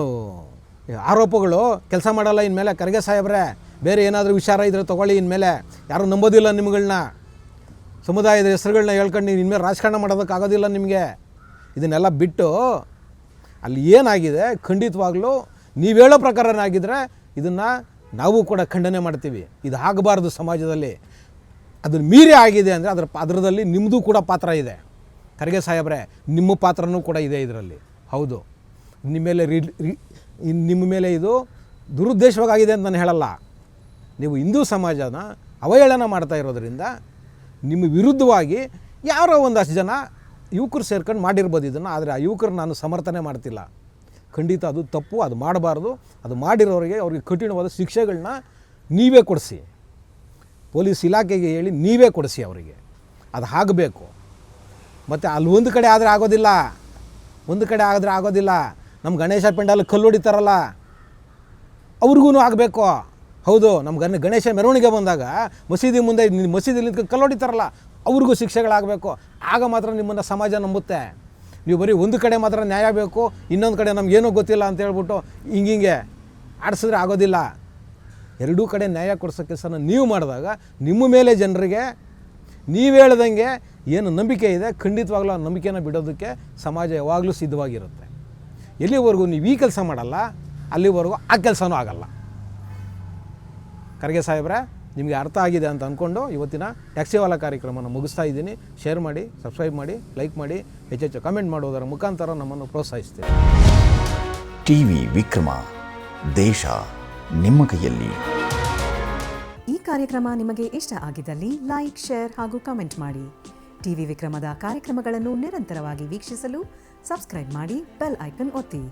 Speaker 1: ಆರೋಪಗಳು ಕೆಲಸ ಮಾಡಲ್ಲ ಇನ್ಮೇಲೆ ಖರ್ಗೆ ಸಾಹೇಬ್ರೆ. ಬೇರೆ ಏನಾದರೂ ವಿಚಾರ ಇದ್ದರೆ ತೊಗೊಳ್ಳಿ, ಇನ್ಮೇಲೆ ಯಾರೂ ನಂಬೋದಿಲ್ಲ ನಿಮ್ಗಳನ್ನ. ಸಮುದಾಯದ ಹೆಸರುಗಳನ್ನ ಹೇಳ್ಕೊಂಡು ನೀವು ಇನ್ಮೇಲೆ ರಾಜಕಾರಣ ಮಾಡೋದಕ್ಕಾಗೋದಿಲ್ಲ ನಿಮಗೆ. ಇದನ್ನೆಲ್ಲ ಬಿಟ್ಟು ಅಲ್ಲಿ ಏನಾಗಿದೆ ಖಂಡಿತವಾಗ್ಲೂ ನೀವು ಹೇಳೋ ಪ್ರಕಾರನಾಗಿದ್ದರೆ ಇದನ್ನು ನಾವು ಕೂಡ ಖಂಡನೆ ಮಾಡ್ತೀವಿ. ಇದು ಆಗಬಾರ್ದು ಸಮಾಜದಲ್ಲಿ. ಅದನ್ನು ಮೀರಿ ಆಗಿದೆ ಅಂದರೆ ಅದರದಲ್ಲಿ ನಿಮ್ಮದು ಕೂಡ ಪಾತ್ರ ಇದೆ ಖರ್ಗೆ ಸಾಹೇಬ್ರೆ. ನಿಮ್ಮ ಪಾತ್ರನೂ ಕೂಡ ಇದೆ ಇದರಲ್ಲಿ. ಹೌದು, ನಿಮ್ಮ ಮೇಲೆ ಇದು ದುರುದ್ದೇಶವಾಗಿದೆ ಅಂತ ನಾನು ಹೇಳಲ್ಲ. ನೀವು ಹಿಂದೂ ಸಮಾಜನ ಅವಹೇಳನ ಮಾಡ್ತಾ ಇರೋದರಿಂದ ನಿಮ್ಮ ವಿರುದ್ಧವಾಗಿ ಯಾರೋ ಒಂದಷ್ಟು ಜನ ಯುವಕರು ಸೇರ್ಕೊಂಡು ಮಾಡಿರ್ಬೋದು ಇದನ್ನು, ಆದರೆ ಆ ಯುವಕರು ನಾನು ಸಮರ್ಥನೆ ಮಾಡ್ತಿಲ್ಲ. ಖಂಡಿತ ಅದು ತಪ್ಪು, ಅದು ಮಾಡಬಾರ್ದು. ಅದು ಮಾಡಿರೋರಿಗೆ ಅವ್ರಿಗೆ ಕಠಿಣವಾದ ಶಿಕ್ಷೆಗಳನ್ನ ನೀವೇ ಕೊಡಿಸಿ, ಪೊಲೀಸ್ ಇಲಾಖೆಗೆ ಹೇಳಿ ನೀವೇ ಕೊಡಿಸಿ ಅವರಿಗೆ. ಅದು ಆಗಬೇಕು. ಮತ್ತು ಅಲ್ಲಿ ಒಂದು ಕಡೆ ಆದರೆ ಆಗೋದಿಲ್ಲ, ಒಂದು ಕಡೆ ಆದರೆ ಆಗೋದಿಲ್ಲ. ನಮ್ಮ ಗಣೇಶ ಪೆಂಡಾಲ್ ಕಲ್ಲು ಹೊಡಿತಾರಲ್ಲ, ಅವ್ರಿಗೂ ಆಗಬೇಕು. ಹೌದು, ನಮ್ಮ ಗಣೇಶ ಮೆರವಣಿಗೆ ಬಂದಾಗ ಮಸೀದಿ ಮುಂದೆ ಮಸೀದಿಲಿ ನಿಂತ್ಕೊಂಡು ಕಲ್ಲು ಹೊಡಿತಾರಲ್ಲ, ಅವ್ರಿಗೂ ಶಿಕ್ಷೆಗಳಾಗಬೇಕು. ಆಗ ಮಾತ್ರ ನಿಮ್ಮನ್ನು ಸಮಾಜ ನಂಬುತ್ತೆ. ನೀವು ಬರೀ ಒಂದು ಕಡೆ ಮಾತ್ರ ನ್ಯಾಯ ಬೇಕು, ಇನ್ನೊಂದು ಕಡೆ ನಮಗೇನೂ ಗೊತ್ತಿಲ್ಲ ಅಂತ ಹೇಳ್ಬಿಟ್ಟು ಹಿಂಗೆ ಆಡಿಸಿದ್ರೆ ಆಗೋದಿಲ್ಲ. ಎರಡೂ ಕಡೆ ನ್ಯಾಯ ಕೊಡಿಸೋ ಕೆಲಸನ ನೀವು ಮಾಡಿದಾಗ ನಿಮ್ಮ ಮೇಲೆ ಜನರಿಗೆ ನೀವು ಹೇಳ್ದಂಗೆ ಏನು ನಂಬಿಕೆ ಇದೆ, ಖಂಡಿತವಾಗ್ಲೂ ಆ ನಂಬಿಕೆನ ಬಿಡೋದಕ್ಕೆ ಸಮಾಜ ಯಾವಾಗಲೂ ಸಿದ್ಧವಾಗಿರುತ್ತೆ. ಎಲ್ಲಿವರೆಗೂ ನೀವು ಈ ಕೆಲಸ ಮಾಡಲ್ಲ, ಅಲ್ಲಿವರೆಗೂ ಆ ಕೆಲಸನೂ ಆಗಲ್ಲ. ಖರ್ಗೆ ಸಾಹೇಬ್ರೆ, ನಿಮಗೆ ಅರ್ಥ ಆಗಿದೆ ಅಂತ ಅಂದ್ಕೊಂಡು ಇವತ್ತಿನ ಟ್ಯಾಕ್ಸಿವಾಲ ಕಾರ್ಯಕ್ರಮನ ಮುಗಿಸ್ತಾ ಇದ್ದೀನಿ. ಶೇರ್ ಮಾಡಿ, ಸಬ್ಸ್ಕ್ರೈಬ್ ಮಾಡಿ, ಲೈಕ್ ಮಾಡಿ, ಹೆಚ್ಚೆಚ್ಚು ಕಮೆಂಟ್ ಮಾಡೋದರ ಮುಖಾಂತರ ನಮ್ಮನ್ನು ಪ್ರೋತ್ಸಾಹಿಸ್ತೀವಿ.
Speaker 2: ಟಿವಿ ವಿಕ್ರಮ, ದೇಶ ನಿಮ್ಮ ಕೈಯಲ್ಲಿ.
Speaker 3: ಈ ಕಾರ್ಯಕ್ರಮ ನಿಮಗೆ ಇಷ್ಟ ಆಗಿದ್ದಲ್ಲಿ ಲೈಕ್, ಶೇರ್ ಹಾಗೂ ಕಮೆಂಟ್ ಮಾಡಿ. ಟಿವಿ ವಿಕ್ರಮದ ಕಾರ್ಯಕ್ರಮಗಳನ್ನು ನಿರಂತರವಾಗಿ ವೀಕ್ಷಿಸಲು ಸಬ್ಸ್ಕ್ರೈಬ್ ಮಾಡಿ, ಬೆಲ್ ಐಕನ್ ಒತ್ತಿ.